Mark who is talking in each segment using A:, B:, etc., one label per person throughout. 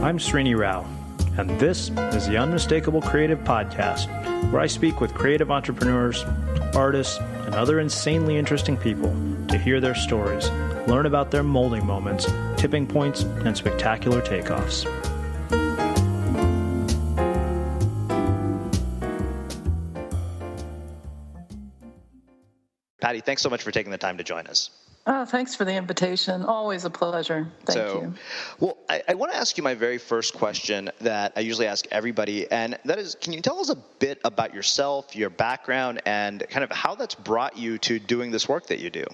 A: I'm Srini Rao, and this is the Unmistakable Creative Podcast, where I speak with creative entrepreneurs, artists, and other insanely interesting people to hear their stories, learn about their molding moments, tipping points, and spectacular takeoffs.
B: Patti, thanks so much for taking the time to join us.
C: Oh, thanks for the invitation. Always a pleasure. Thank you.
B: Well, I want to ask you my very first question that I usually ask everybody, and that is, can you tell us a bit about yourself, your background, and kind of how that's brought you to doing this work that you do?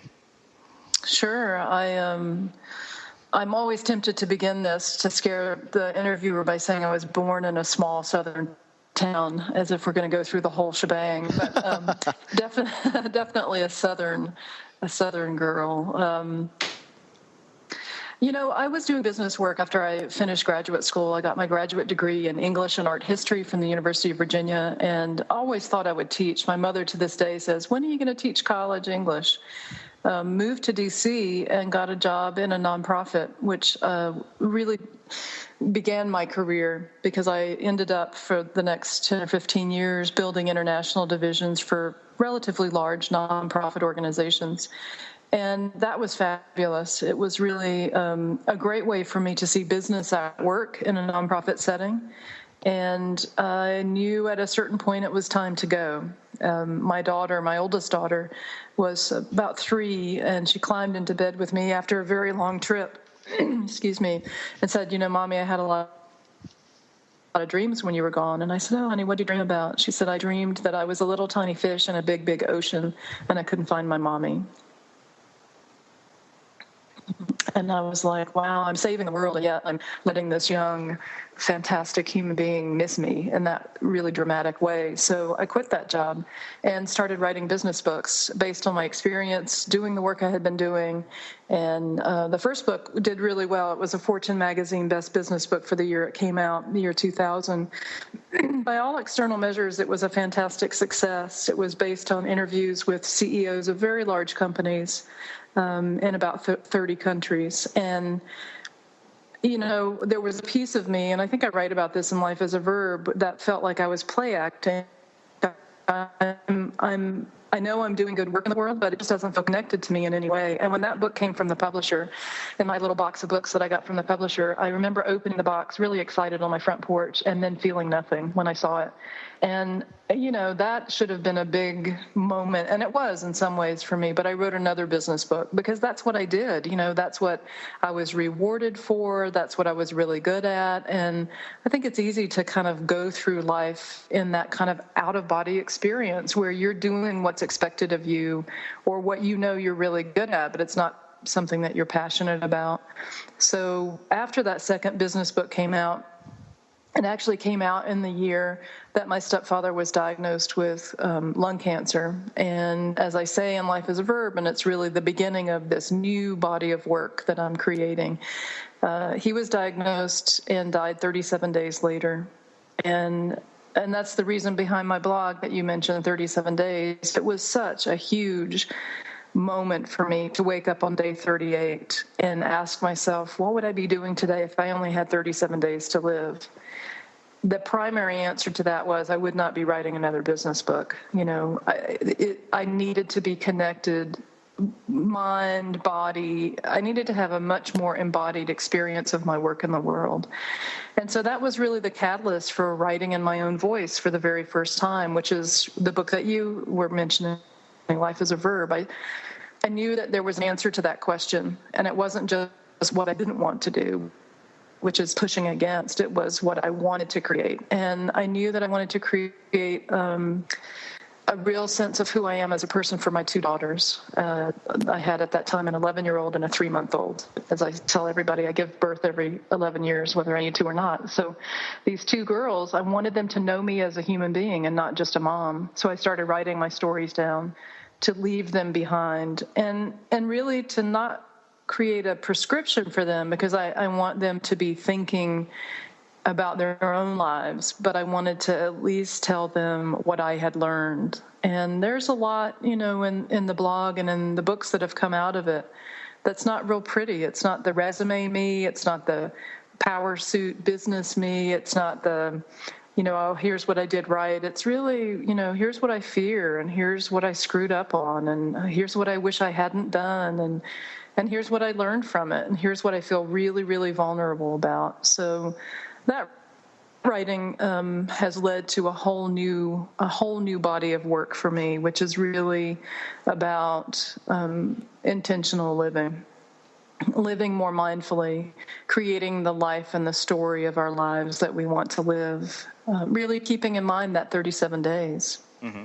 C: Sure. I'm always tempted to begin this to scare the interviewer by saying I was born in a small southern town, as if we're going to go through the whole shebang. But definitely a southern girl. I was doing business work after I finished graduate school. I got my graduate degree in English and art history from the University of Virginia, and always thought I would teach. My mother to this day says, "When are you going to teach college English?" Moved to D.C. and got a job in a nonprofit, which really began my career, because I ended up for the next 10 or 15 years building international divisions for relatively large nonprofit organizations. And that was fabulous. It was really a great way for me to see business at work in a nonprofit setting. And I knew at a certain point it was time to go. My oldest daughter, was about 3, and she climbed into bed with me after a very long trip, excuse me, and said, "Mommy, I had a lot of dreams when you were gone." And I said, "Oh, honey, what did you dream about?" She said, "I dreamed that I was a little tiny fish in a big, big ocean, and I couldn't find my mommy." And I was like, wow, I'm saving the world, and yet I'm letting this young, fantastic human being miss me in that really dramatic way. So I quit that job and started writing business books based on my experience doing the work I had been doing. And the first book did really well. It was a Fortune magazine best business book for the year it came out, the year 2000. By all external measures, it was a fantastic success. It was based on interviews with CEOs of very large companies in about 30 countries. And, there was a piece of me, and I think I write about this in Life as a Verb, that felt like I was play acting. I know I'm doing good work in the world, but it just doesn't feel connected to me in any way. And when that book came from the publisher, in my little box of books that I got from the publisher, I remember opening the box really excited on my front porch and then feeling nothing when I saw it. And, that should have been a big moment, and it was in some ways for me, but I wrote another business book because that's what I did. That's what I was rewarded for. That's what I was really good at. And I think it's easy to kind of go through life in that kind of out-of-body experience where you're doing what's expected of you or what you're really good at, but it's not something that you're passionate about. So after that second business book came out, it actually came out in the year that my stepfather was diagnosed with lung cancer. And as I say in Life as a Verb, and it's really the beginning of this new body of work that I'm creating, he was diagnosed and died 37 days later. And that's the reason behind my blog that you mentioned, 37 days. It was such a huge moment for me to wake up on day 38 and ask myself, what would I be doing today if I only had 37 days to live? The primary answer to that was I would not be writing another business book. I needed to be connected, mind, body. I needed to have a much more embodied experience of my work in the world. And so that was really the catalyst for writing in my own voice for the very first time, which is the book that you were mentioning, Life as a Verb. I knew that there was an answer to that question, and it wasn't just what I didn't want to do, which is pushing against. It was what I wanted to create. And I knew that I wanted to create a real sense of who I am as a person for my 2 daughters. I had at that time an 11-year-old and a 3-month-old. As I tell everybody, I give birth every 11 years, whether I need to or not. So these 2 girls, I wanted them to know me as a human being and not just a mom. So I started writing my stories down to leave them behind and really to not create a prescription for them, because I want them to be thinking about their own lives, but I wanted to at least tell them what I had learned. And there's a lot, in the blog and in the books that have come out of it that's not real pretty. It's not the resume me. It's not the power suit business me. It's not the, oh, here's what I did right. It's really, here's what I fear, and here's what I screwed up on, and here's what I wish I hadn't done, and here's what I learned from it, and here's what I feel really, really vulnerable about. So that writing has led to a whole new body of work for me, which is really about intentional living more mindfully, creating the life and the story of our lives that we want to live, really keeping in mind that 37 days.
B: Mm-hmm.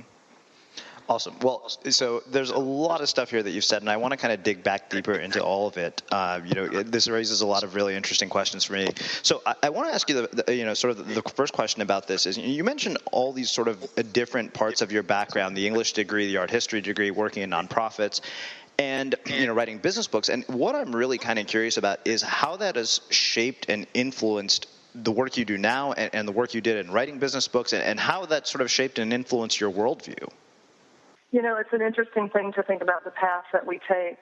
B: Awesome. Well, so there's a lot of stuff here that you've said, and I want to kind of dig back deeper into all of it. This raises a lot of really interesting questions for me. So I want to ask you the first question about this is, you mentioned all these sort of different parts of your background, the English degree, the art history degree, working in nonprofits, and writing business books. And what I'm really kind of curious about is how that has shaped and influenced the work you do now and the work you did in writing business books, and how that sort of shaped and influenced your worldview.
D: It's an interesting thing to think about the path that we take.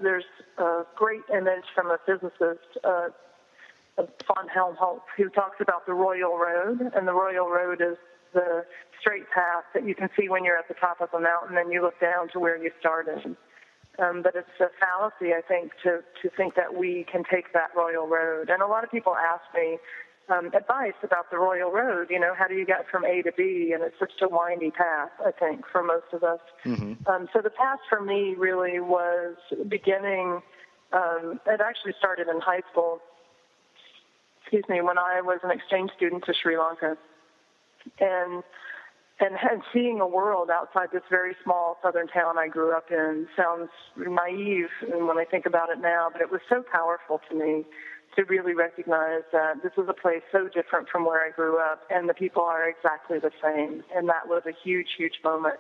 D: There's a great image from a physicist, von Helmholtz, who talks about the Royal Road, and the Royal Road is the straight path that you can see when you're at the top of a mountain and you look down to where you started. But it's a fallacy, I think, to think that we can take that Royal Road. And a lot of people ask me advice about the Royal Road. How do you get from A to B? And it's such a windy path, I think, for most of us. Mm-hmm. So the path for me really was beginning, it actually started in high school, when I was an exchange student to Sri Lanka. And seeing a world outside this very small southern town I grew up in sounds naive when I think about it now, but it was so powerful to me to really recognize that this is a place so different from where I grew up, and the people are exactly the same. And that was a huge, huge moment,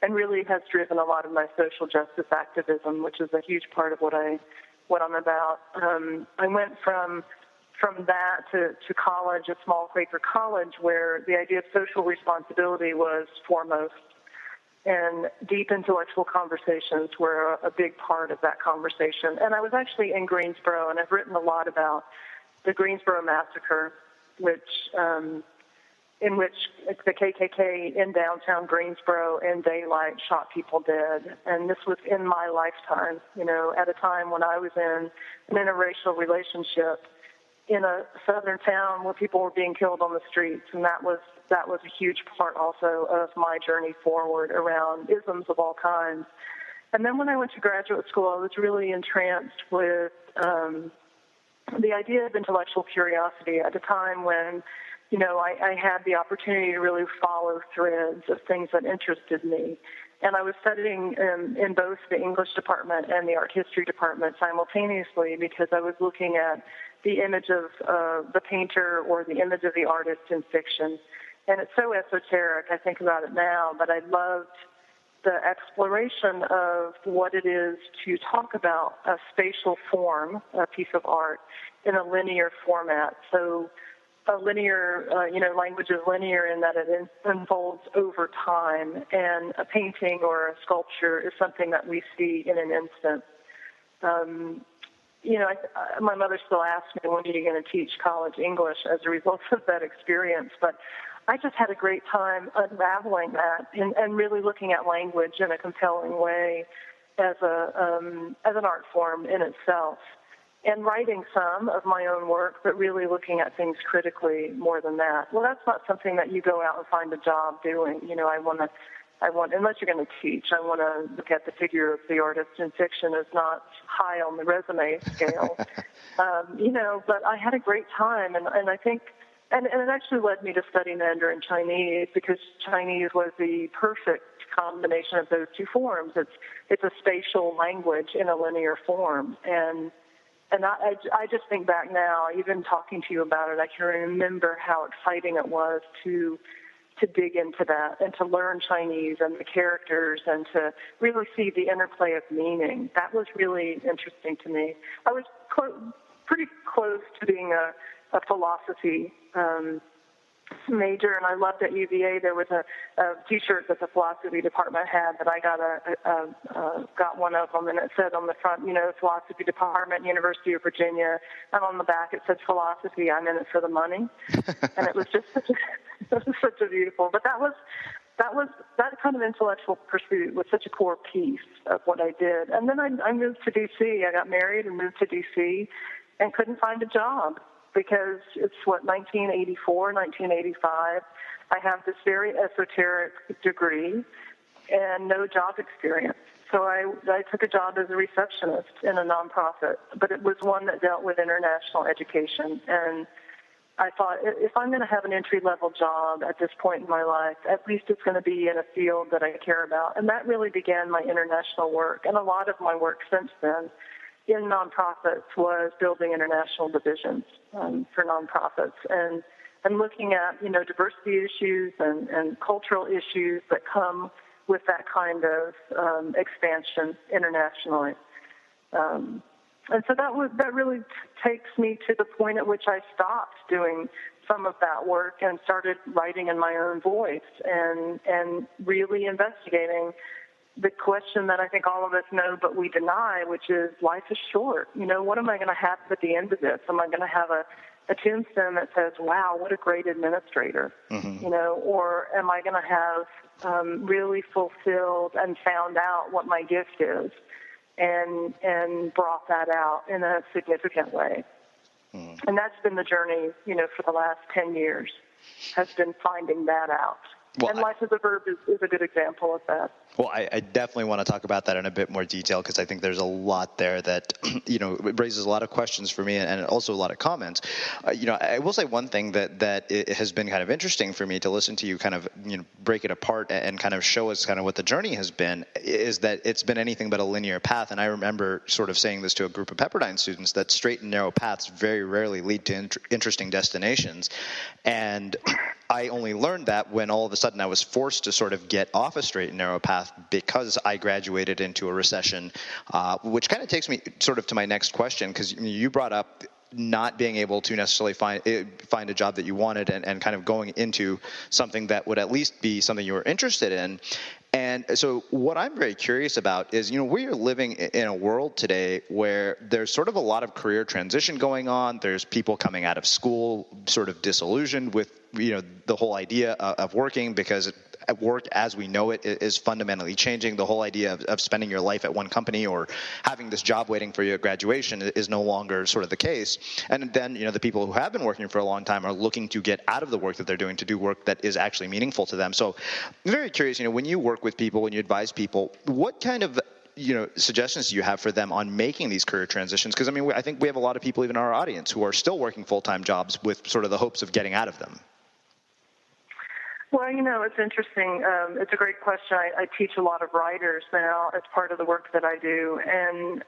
D: and really has driven a lot of my social justice activism, which is a huge part of what I'm about. I went from that to college, a small Quaker college, where the idea of social responsibility was foremost, and deep intellectual conversations were a big part of that conversation. And I was actually in Greensboro, and I've written a lot about the Greensboro massacre, in which the KKK in downtown Greensboro in daylight shot people dead. And this was in my lifetime, at a time when I was in an interracial relationship in a southern town where people were being killed on the streets, and that was a huge part also of my journey forward around isms of all kinds. And then when I went to graduate school, I was really entranced with the idea of intellectual curiosity at a time when, I had the opportunity to really follow threads of things that interested me. And I was studying in both the English department and the art history department simultaneously, because I was looking at the image of the painter or the image of the artist in fiction. And it's so esoteric, I think about it now, but I loved the exploration of what it is to talk about a spatial form, a piece of art, in a linear format. So a linear, language is linear in that it unfolds over time, and a painting or a sculpture is something that we see in an instant. My mother still asks me, when are you going to teach college English as a result of that experience? But I just had a great time unraveling that and really looking at language in a compelling way as an art form in itself, and writing some of my own work, but really looking at things critically more than that. Well, that's not something that you go out and find a job doing. Unless you're going to teach, I want to look at the figure of the artist in fiction as not high on the resume scale. But I had a great time, and I think, and it actually led me to study Mandarin Chinese, because Chinese was the perfect combination of those two forms. It's a spatial language in a linear form, and I just think back now, even talking to you about it, I can remember how exciting it was to dig into that and to learn Chinese and the characters and to really see the interplay of meaning. That was really interesting to me. I was pretty close to being a philosophy major, and I loved at UVA. There was a T-shirt that the philosophy department had that I got one of them, and it said on the front, philosophy department, University of Virginia, and on the back it said philosophy. I'm in it for the money, and it was just such a beautiful. But that kind of intellectual pursuit was such a core piece of what I did. And then I moved to D.C. I got married and moved to D.C. and couldn't find a job because it's, 1984, 1985. I have this very esoteric degree and no job experience. So I took a job as a receptionist in a nonprofit, but it was one that dealt with international education. And I thought, if I'm going to have an entry-level job at this point in my life, at least it's going to be in a field that I care about. And that really began my international work. And a lot of my work since then in nonprofits was building international divisions for nonprofits and looking at, diversity issues and cultural issues that come with that kind of expansion internationally. And so that really takes me to the point at which I stopped doing some of that work and started writing in my own voice and really investigating the question that I think all of us know but we deny, which is life is short. What am I going to have at the end of this? Am I going to have a tombstone that says, wow, what a great administrator, or am I going to have really fulfilled and found out what my gift is? And brought that out in a significant way. And that's been the journey, for the last 10 years, has been finding that out. Well, and Life as a Verb is a good example of that.
B: Well, I definitely want to talk about that in a bit more detail because I think there's a lot there that, it raises a lot of questions for me and also a lot of comments. I will say one thing that it has been kind of interesting for me to listen to you kind of, break it apart and kind of show us kind of what the journey has been is that it's been anything but a linear path. And I remember sort of saying this to a group of Pepperdine students that straight and narrow paths very rarely lead to interesting destinations. And I only learned that when all of a sudden I was forced to sort of get off a straight and narrow path because I graduated into a recession, which kind of takes me sort of to my next question, because you brought up not being able to necessarily find a job that you wanted and kind of going into something that would at least be something you were interested in. And so what I'm very curious about is, we are living in a world today where there's sort of a lot of career transition going on. There's people coming out of school sort of disillusioned with, the whole idea of working because work as we know it is fundamentally changing. The whole idea of spending your life at one company or having this job waiting for you at graduation is no longer sort of the case. And then, the people who have been working for a long time are looking to get out of the work that they're doing to do work that is actually meaningful to them. So I'm very curious, when you work with people, when you advise people, what kind of suggestions do you have for them on making these career transitions? Because, I think we have a lot of people even in our audience who are still working full-time jobs with sort of the hopes of getting out of them.
D: Well, it's interesting. It's a great question. I teach a lot of writers now as part of the work that I do. And,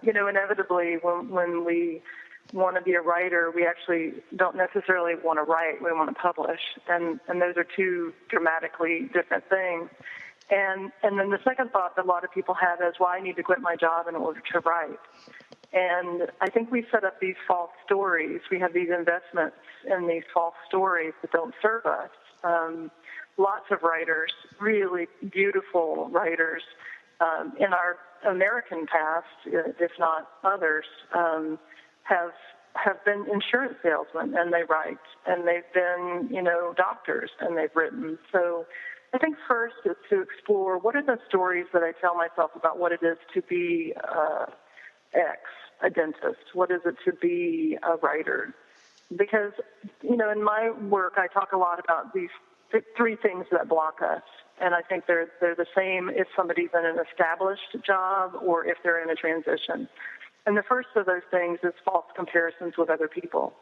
D: inevitably when we want to be a writer, we actually don't necessarily want to write. We want to publish. And those are two dramatically different things. And then the second thought that a lot of people have is, well, I need to quit my job in order to write. And I think we set up these false stories. We have these investments in these false stories that don't serve us. Lots of writers, really beautiful writers, in our American past, if not others, have been insurance salesmen, and they write, and they've been, doctors, and they've written. So I think first is to explore what are the stories that I tell myself about what it is to be a dentist. What is it to be a writer? Because, in my work, I talk a lot about these three things that block us. And I think they're the same if somebody's in an established job or if they're in a transition. And the first of those things is false comparisons with other people.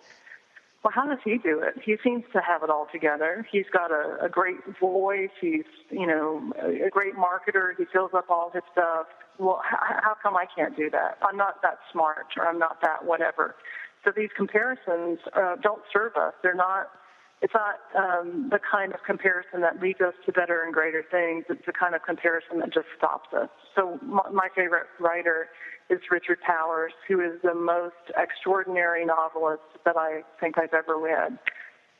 D: Well, how does he do it? He seems to have it all together. He's got a great voice. He's, a great marketer. He fills up all his stuff. Well, how come I can't do that? I'm not that smart, or I'm not that whatever. So these comparisons don't serve us. It's not the kind of comparison that leads us to better and greater things. It's the kind of comparison that just stops us. So my favorite writer is Richard Powers, who is the most extraordinary novelist that I think I've ever read.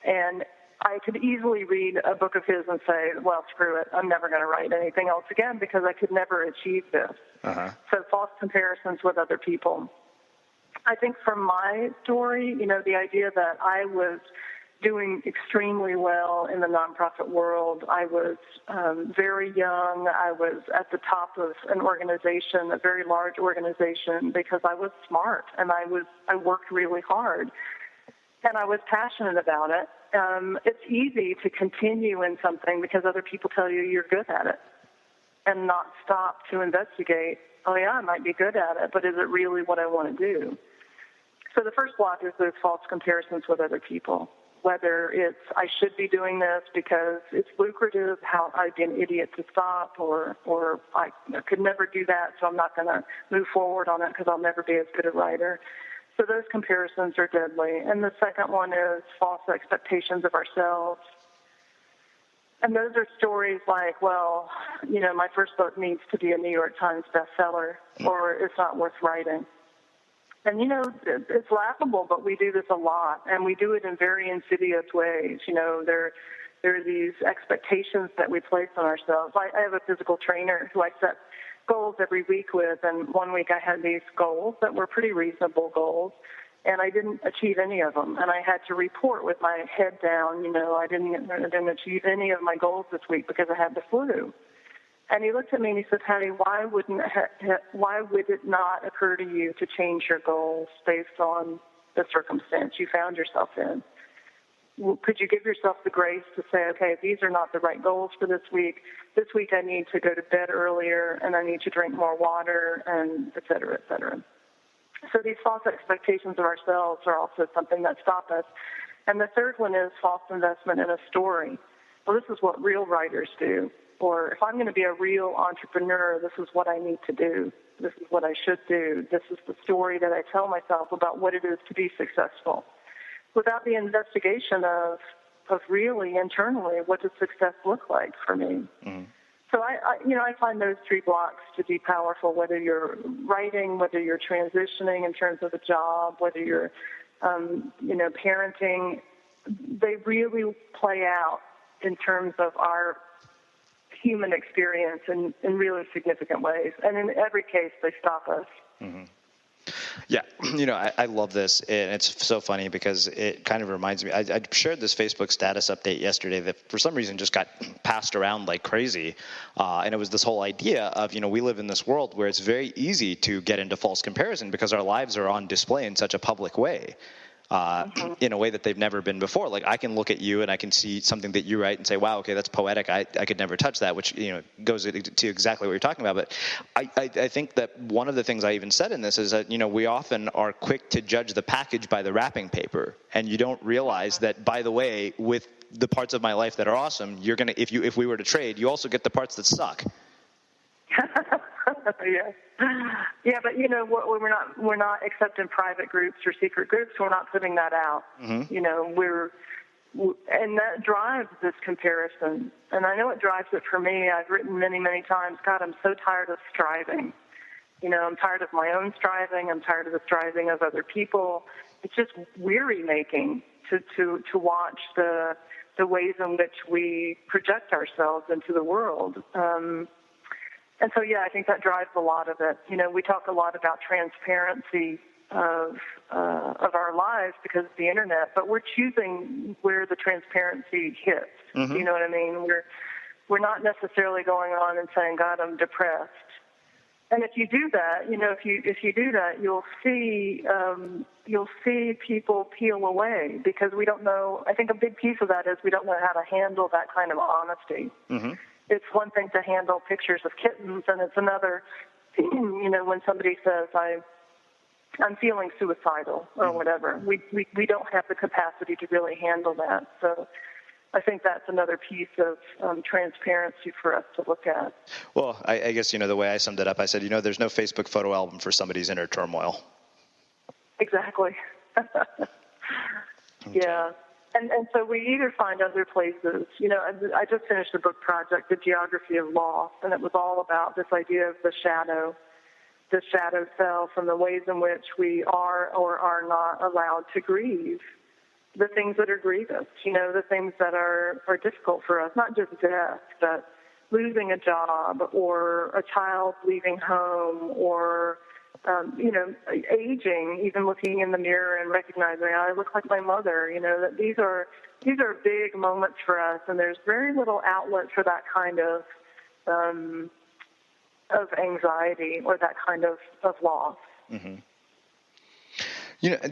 D: And I could easily read a book of his and say, well, screw it, I'm never going to write anything else again because I could never achieve this. So false comparisons with other people. I think from my story, the idea that I was doing extremely well in the nonprofit world. I was very young. I was at the top of an organization, a very large organization, because I was smart and I worked really hard and I was passionate about it. It's easy to continue in something because other people tell you you're good at it and not stop to investigate, oh yeah, I might be good at it, but is it really what I want to do? So the first block is those false comparisons with other people. Whether it's I should be doing this because it's lucrative, how I'd be an idiot to stop, or I could never do that, so I'm not going to move forward on it because I'll never be as good a writer. So those comparisons are deadly. And the second one is false expectations of ourselves. And those are stories like, well, my first book needs to be a New York Times bestseller, or it's not worth writing. And, it's laughable, but we do this a lot, and we do it in very insidious ways. There are these expectations that we place on ourselves. I have a physical trainer who I set goals every week with, and one week I had these goals that were pretty reasonable goals, and I didn't achieve any of them. And I had to report with my head down, I didn't achieve any of my goals this week because I had the flu. And he looked at me and he said, Patti, why would it not occur to you to change your goals based on the circumstance you found yourself in? Could you give yourself the grace to say, okay, these are not the right goals for this week. This week I need to go to bed earlier and I need to drink more water, and et cetera, et cetera. So these false expectations of ourselves are also something that stop us. And the third one is false investment in a story. Well, this is what real writers do. Or if I'm going to be a real entrepreneur, this is what I need to do. This is what I should do. This is the story that I tell myself about what it is to be successful. Without the investigation of really internally, what does success look like for me? Mm-hmm. So I find those three blocks to be powerful, whether you're writing, whether you're transitioning in terms of a job, whether you're, parenting. They really play out in terms of our human experience in really significant ways. And in every case, they stop us.
B: Mm-hmm. Yeah, I love this, and it's so funny because it kind of reminds me, I shared this Facebook status update yesterday that for some reason just got passed around like crazy, and it was this whole idea of, we live in this world where it's very easy to get into false comparison because our lives are on display in such a public way. In a way that they've never been before. Like I can look at you and I can see something that you write and say, wow, okay, that's poetic. I could never touch that, which, goes to exactly what you're talking about. But I think that one of the things I even said in this is that, we often are quick to judge the package by the wrapping paper. And you don't realize that, by the way, with the parts of my life that are awesome, you're going to, if we were to trade, you also get the parts that suck.
D: Yeah, but we're not except in private groups or secret groups. We're not putting that out. Mm-hmm. And that drives this comparison. And I know it drives it for me. I've written many, many times, God, I'm so tired of striving. I'm tired of my own striving. I'm tired of the striving of other people. It's just weary making to watch the ways in which we project ourselves into the world. And so, I think that drives a lot of it. We talk a lot about transparency of our lives because of the internet, but we're choosing where the transparency hits. Mm-hmm. You know what I mean? We're not necessarily going on and saying, God, I'm depressed. And if you do that, if you do that, you'll see people peel away because we don't know. I think a big piece of that is we don't know how to handle that kind of honesty. Mm-hmm. It's one thing to handle pictures of kittens, and it's another, when somebody says, I'm feeling suicidal or whatever. We don't have the capacity to really handle that. So I think that's another piece of transparency for us to look at.
B: Well, I guess, the way I summed it up, I said, there's no Facebook photo album for somebody's inner turmoil.
D: Exactly. Yeah. And so we either find other places, I just finished a book project, The Geography of Loss, and it was all about this idea of the shadow self and the ways in which we are or are not allowed to grieve. the things that are grievous, the things that are difficult for us, not just death, but losing a job or a child leaving home or, aging, even looking in the mirror and recognizing I look like my mother, that these are big moments for us, and there's very little outlet for that kind of anxiety or that kind of loss.
B: Mm-hmm.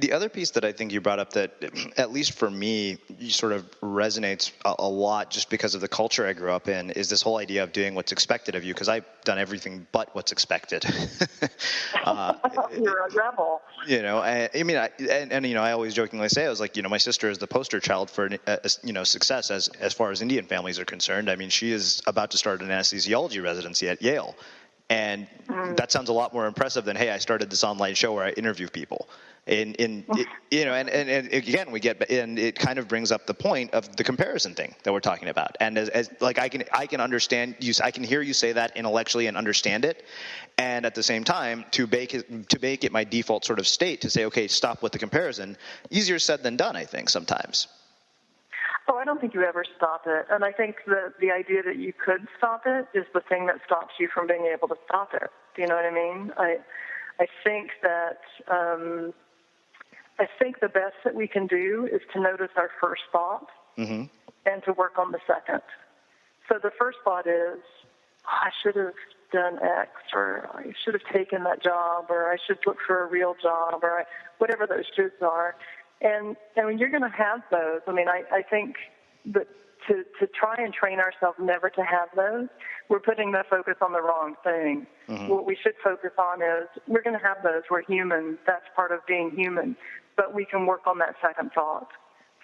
B: The other piece that I think you brought up that, at least for me, sort of resonates a lot just because of the culture I grew up in, is this whole idea of doing what's expected of you, because I've done everything but what's expected.
D: You're a rebel.
B: I always jokingly say, I was like, my sister is the poster child for, success as far as Indian families are concerned. I mean, she is about to start an anesthesiology residency at Yale. And that sounds a lot more impressive than, hey, I started this online show where I interview people. And again, it kind of brings up the point of the comparison thing that we're talking about. And as I can understand you, I can hear you say that intellectually and understand it. And at the same time, to make it my default sort of state to say, okay, stop with the comparison, easier said than done, I think, sometimes.
D: Oh, I don't think you ever stop it. And I think the idea that you could stop it is the thing that stops you from being able to stop it. Do you know what I mean? I think that the best that we can do is to notice our first thought and to work on the second. So the first thought is, I should have done X, or I should have taken that job, or I should look for a real job, or whatever those shoulds are. And you're going to have those. I mean, I think that to try and train ourselves never to have those, we're putting the focus on the wrong thing. Mm-hmm. What we should focus on is we're going to have those. We're human. That's part of being human. But we can work on that second thought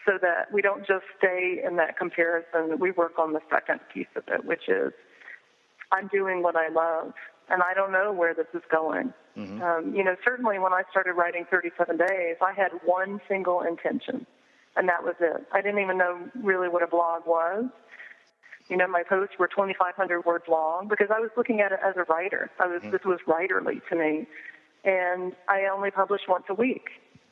D: so that we don't just stay in that comparison. We work on the second piece of it, which is I'm doing what I love, and I don't know where this is going. Mm-hmm. Certainly when I started writing 37 Days, I had one single intention, and that was it. I didn't even know really what a blog was. My posts were 2,500 words long because I was looking at it as a writer. This was writerly to me, and I only published once a week.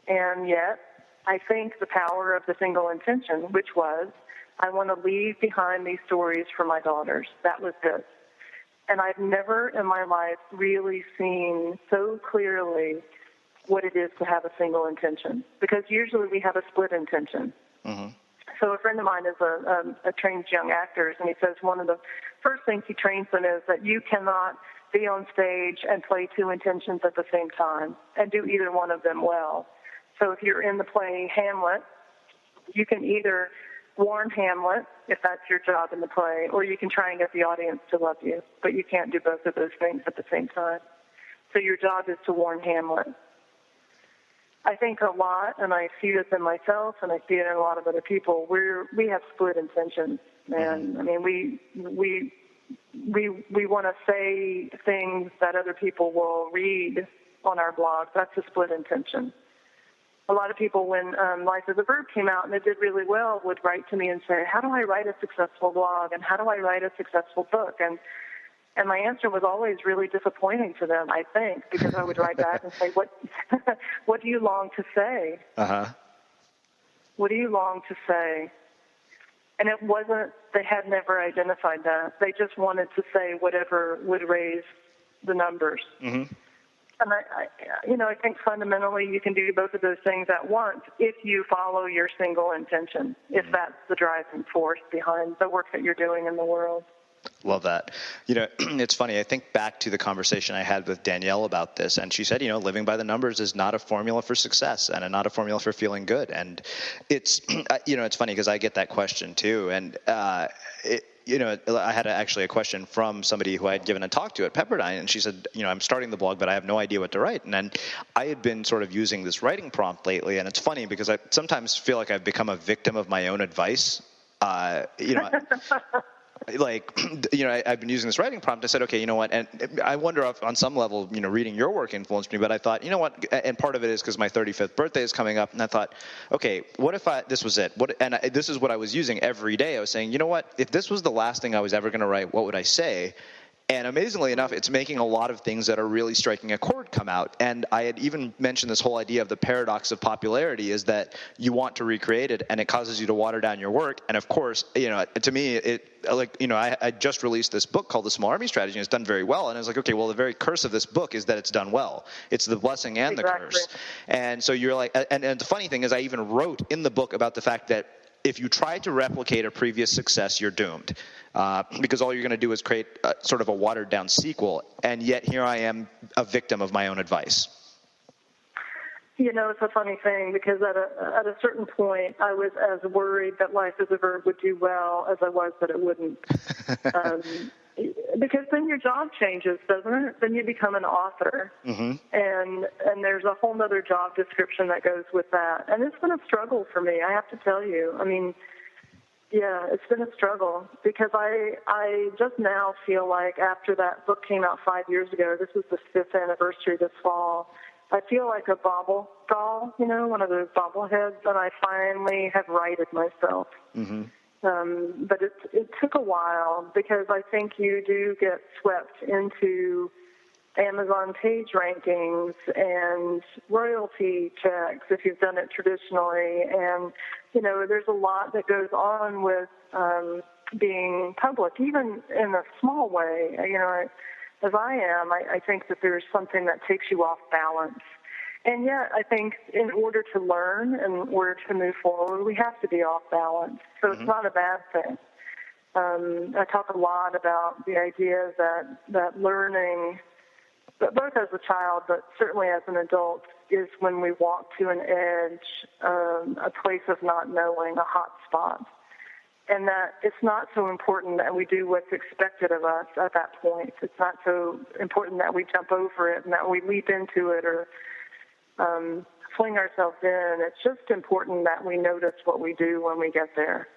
D: And yet, I think the power of the single intention, which was, I want to leave behind these stories for my daughters. That was it. And I've never in my life really seen so clearly what it is to have a single intention, because usually we have a split intention. Mm-hmm. So a friend of mine is a trained young actor, and he says one of the first things he trains them is that you cannot be on stage and play two intentions at the same time and do either one of them well. So if you're in the play Hamlet, you can either warn Hamlet, if that's your job in the play, or you can try and get the audience to love you, but you can't do both of those things at the same time. So your job is to warn Hamlet. I think a lot, and I see this in myself, and I see it in a lot of other people, we have split intentions, and I mean, we want to say things that other people will read on our blog. That's a split intention. A lot of people, when Life as a Verb came out and it did really well, would write to me and say, how do I write a successful blog, and how do I write a successful book? And my answer was always really disappointing to them, I think, because I would write back and say, what do you long to say? Uh-huh. What do you long to say? And it wasn't, they had never identified that. They just wanted to say whatever would raise the numbers. Mm-hmm. And I think fundamentally you can do both of those things at once if you follow your single intention, if that's the driving force behind the work that you're doing in the world.
B: Love that. It's funny. I think back to the conversation I had with Danielle about this, and she said, living by the numbers is not a formula for success and not a formula for feeling good. And it's, it's funny because I get that question too. And, I had actually a question from somebody who I had given a talk to at Pepperdine, and she said, I'm starting the blog, but I have no idea what to write. And then I had been sort of using this writing prompt lately, and it's funny because I sometimes feel like I've become a victim of my own advice. I've been using this writing prompt. I said, okay, you know what? And I wonder if on some level, reading your work influenced me, but I thought, you know what? And part of it is because my 35th birthday is coming up. And I thought, okay, what if this was it? This is what I was using every day. I was saying, you know what? If this was the last thing I was ever going to write, what would I say? And amazingly enough, it's making a lot of things that are really striking a chord come out. And I had even mentioned this whole idea of the paradox of popularity is that you want to recreate it and it causes you to water down your work. And of course, to me, I just released this book called The Small Army Strategy, and it's done very well. And I was like, okay, well, the very curse of this book is that it's done well. It's the blessing and the curse. And so you're like, and the funny thing is I even wrote in the book about the fact that if you try to replicate a previous success, you're doomed. Because all you're going to do is create sort of a watered-down sequel, and yet here I am, a victim of my own advice.
D: It's a funny thing, because at a certain point, I was as worried that Life is a Verb would do well as I was that it wouldn't. Because then your job changes, doesn't it? Then you become an author. Mm-hmm. And there's a whole other job description that goes with that. And it's been a struggle for me, I have to tell you. I mean, yeah, it's been a struggle, because I just now feel like after that book came out 5 years ago, this was the 5th anniversary this fall, I feel like a bobble doll, one of those bobbleheads, and I finally have righted myself. Mm-hmm. But it took a while, because I think you do get swept into Amazon page rankings and royalty checks if you've done it traditionally. And, there's a lot that goes on with being public, even in a small way. As I am, I think that there's something that takes you off balance. And yet, I think in order to learn and in order to move forward, we have to be off balance. So It's not a bad thing. I talk a lot about the idea that learning, both as a child, but certainly as an adult, is when we walk to an edge, a place of not knowing, a hot spot. And that it's not so important that we do what's expected of us at that point. It's not so important that we jump over it and that we leap into it or fling ourselves in. It's just important that we notice what we do when we get there.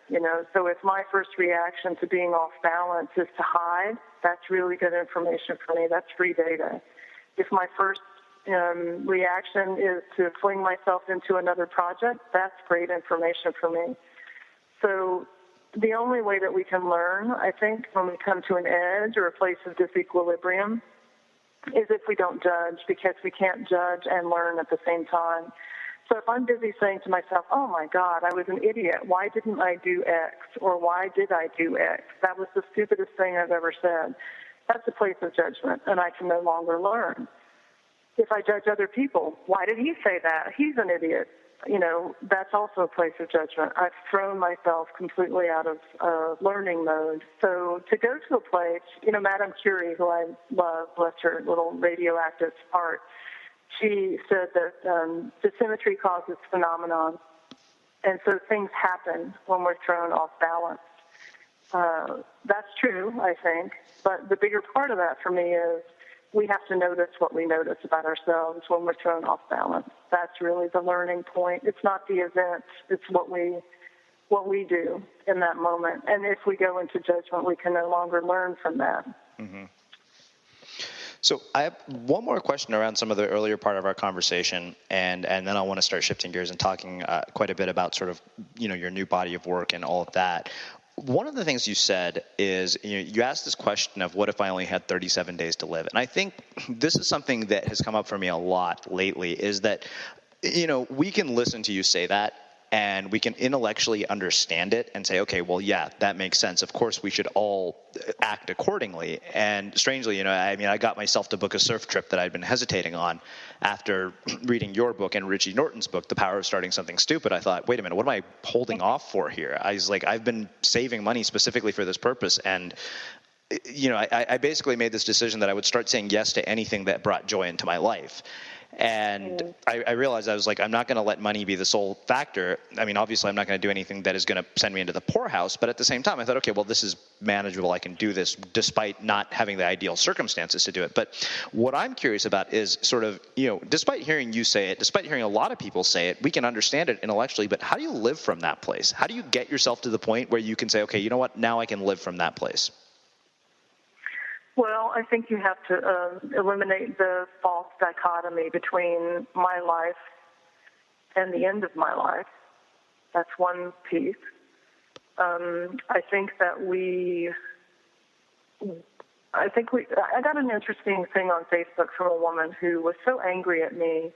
D: So if my first reaction to being off balance is to hide, that's really good information for me. That's free data. If my first reaction is to fling myself into another project, that's great information for me. So the only way that we can learn, I think, when we come to an edge or a place of disequilibrium is if we don't judge, because we can't judge and learn at the same time. So if I'm busy saying to myself, oh, my God, I was an idiot. Why didn't I do X? Or why did I do X? That was the stupidest thing I've ever said. That's a place of judgment, and I can no longer learn. If I judge other people, why did he say that? He's an idiot. That's also a place of judgment. I've thrown myself completely out of learning mode. So to go to a place, Madame Curie, who I love, bless her little radioactive heart, she said that dissymmetry causes phenomenon. And so things happen when we're thrown off balance. That's true, I think. But the bigger part of that for me is we have to notice what we notice about ourselves when we're thrown off balance. That's really the learning point. It's not the event. It's what we do in that moment. And if we go into judgment, we can no longer learn from that.
B: Mm-hmm. So I have one more question around some of the earlier part of our conversation, and then I want to start shifting gears and talking quite a bit about sort of, your new body of work and all of that. One of the things you said is you asked this question of what if I only had 37 days to live? And I think this is something that has come up for me a lot lately, is that, we can listen to you say that and we can intellectually understand it and say, okay, well, yeah, that makes sense. Of course, we should all act accordingly. And strangely, I got myself to book a surf trip that I'd been hesitating on after reading your book and Richie Norton's book, The Power of Starting Something Stupid. I thought, wait a minute, what am I holding off for here? I was like, I've been saving money specifically for this purpose. And I basically made this decision that I would start saying yes to anything that brought joy into my life. And I realized I was like, I'm not going to let money be the sole factor. I mean, obviously, I'm not going to do anything that is going to send me into the poorhouse. But at the same time, I thought, okay, well, this is manageable. I can do this despite not having the ideal circumstances to do it. But what I'm curious about is sort of, despite hearing you say it, despite hearing a lot of people say it, we can understand it intellectually. But how do you live from that place? How do you get yourself to the point where you can say, okay, you know what, now I can live from that place?
D: Well, I think you have to eliminate the false dichotomy between my life and the end of my life. That's one piece. I think that I got an interesting thing on Facebook from a woman who was so angry at me,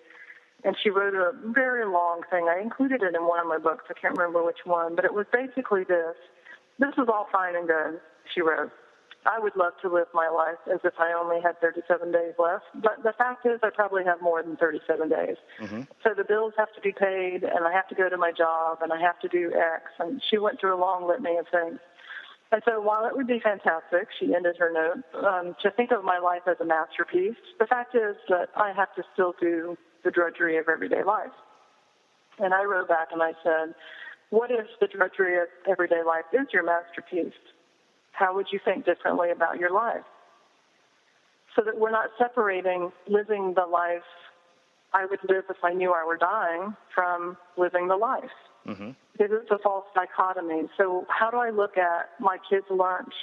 D: and she wrote a very long thing. I included it in one of my books. I can't remember which one, but it was basically this. This is all fine and good, she wrote. I would love to live my life as if I only had 37 days left, but the fact is I probably have more than 37 days. Mm-hmm. So the bills have to be paid, and I have to go to my job, and I have to do X. And she went through a long litany of things. And so while it would be fantastic, she ended her note, to think of my life as a masterpiece, the fact is that I have to still do the drudgery of everyday life. And I wrote back and I said, what if the drudgery of everyday life is your masterpiece? How would you think differently about your life? So that we're not separating living the life I would live if I knew I were dying from living the life. Mm-hmm. Because it's a false dichotomy. So how do I look at my kids' lunch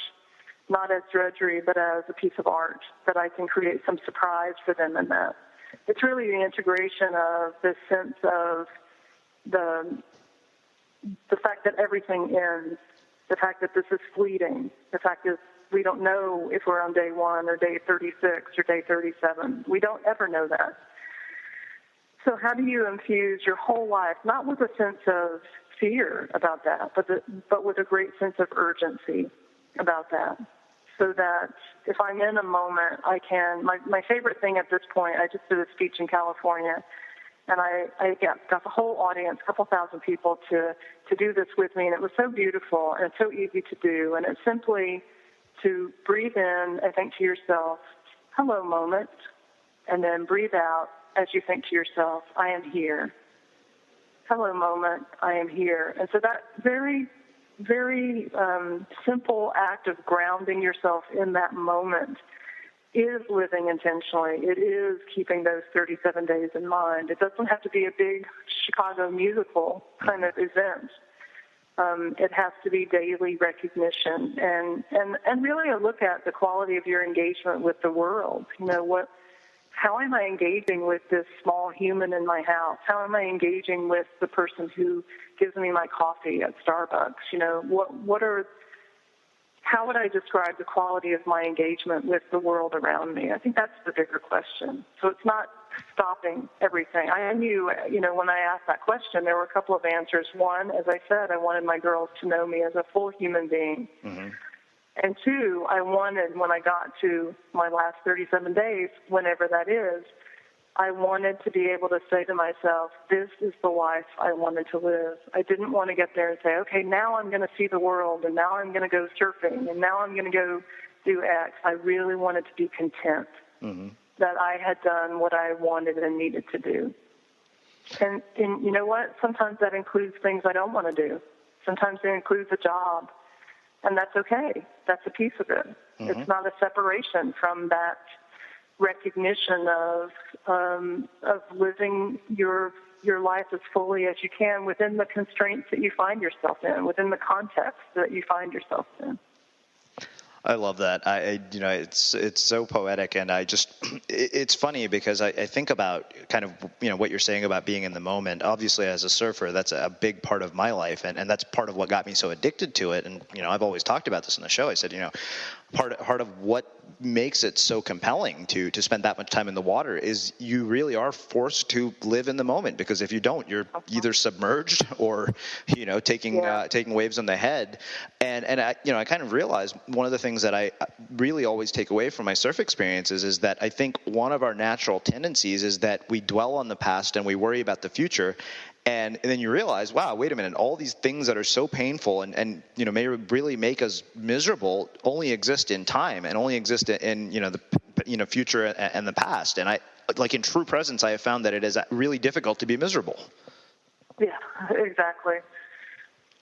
D: not as drudgery but as a piece of art that I can create some surprise for them in that? It's really the integration of this sense of the fact that everything ends, the fact that this is fleeting, the fact is we don't know if we're on day 1 or day 36 or day 37. We don't ever know that. So how do you infuse your whole life, not with a sense of fear about that, but with a great sense of urgency about that, so that if I'm in a moment, I can, my favorite thing at this point, I just did a speech in California, and I got the whole audience, a couple thousand people to do this with me, and it was so beautiful, and it's so easy to do, and it's simply to breathe in and think to yourself, hello moment, and then breathe out as you think to yourself, I am here. Hello moment, I am here. And so that very, very simple act of grounding yourself in that moment is living intentionally. It is keeping those 37 days in mind. It doesn't have to be a big Chicago musical kind of event. It has to be daily recognition and really a look at the quality of your engagement with the world. You know, how am I engaging with this small human in my house? How am I engaging with the person who gives me my coffee at Starbucks? You know, how would I describe the quality of my engagement with the world around me? I think that's the bigger question. So it's not stopping everything. I knew, when I asked that question, there were a couple of answers. One, as I said, I wanted my girls to know me as a full human being. Mm-hmm. And two, I wanted, when I got to my last 37 days, whenever that is, I wanted to be able to say to myself, this is the life I wanted to live. I didn't want to get there and say, okay, now I'm going to see the world, and now I'm going to go surfing, and now I'm going to go do X. I really wanted to be content that I had done what I wanted and needed to do. And you know what? Sometimes that includes things I don't want to do. Sometimes it includes a job. And that's okay. That's a piece of it. Mm-hmm. It's not a separation from that recognition of living your life as fully as you can within the constraints that you find yourself in, within the context that you find yourself in.
B: I love that. It's so poetic, and it's funny because I think about kind of, what you're saying about being in the moment. Obviously, as a surfer, that's a big part of my life, and that's part of what got me so addicted to it. And, I've always talked about this in the show. I said, part of what makes it so compelling to spend that much time in the water is you really are forced to live in the moment, because if you don't, you're either submerged or, taking waves on the head. And I kind of realized one of the things that I really always take away from my surf experiences is that I think one of our natural tendencies is that we dwell on the past and we worry about the future. And then you realize, wow, wait a minute, all these things that are so painful and may really make us miserable only exist in time and only exist in the future and the past. And in true presence, I have found that it is really difficult to be miserable.
D: Yeah, exactly.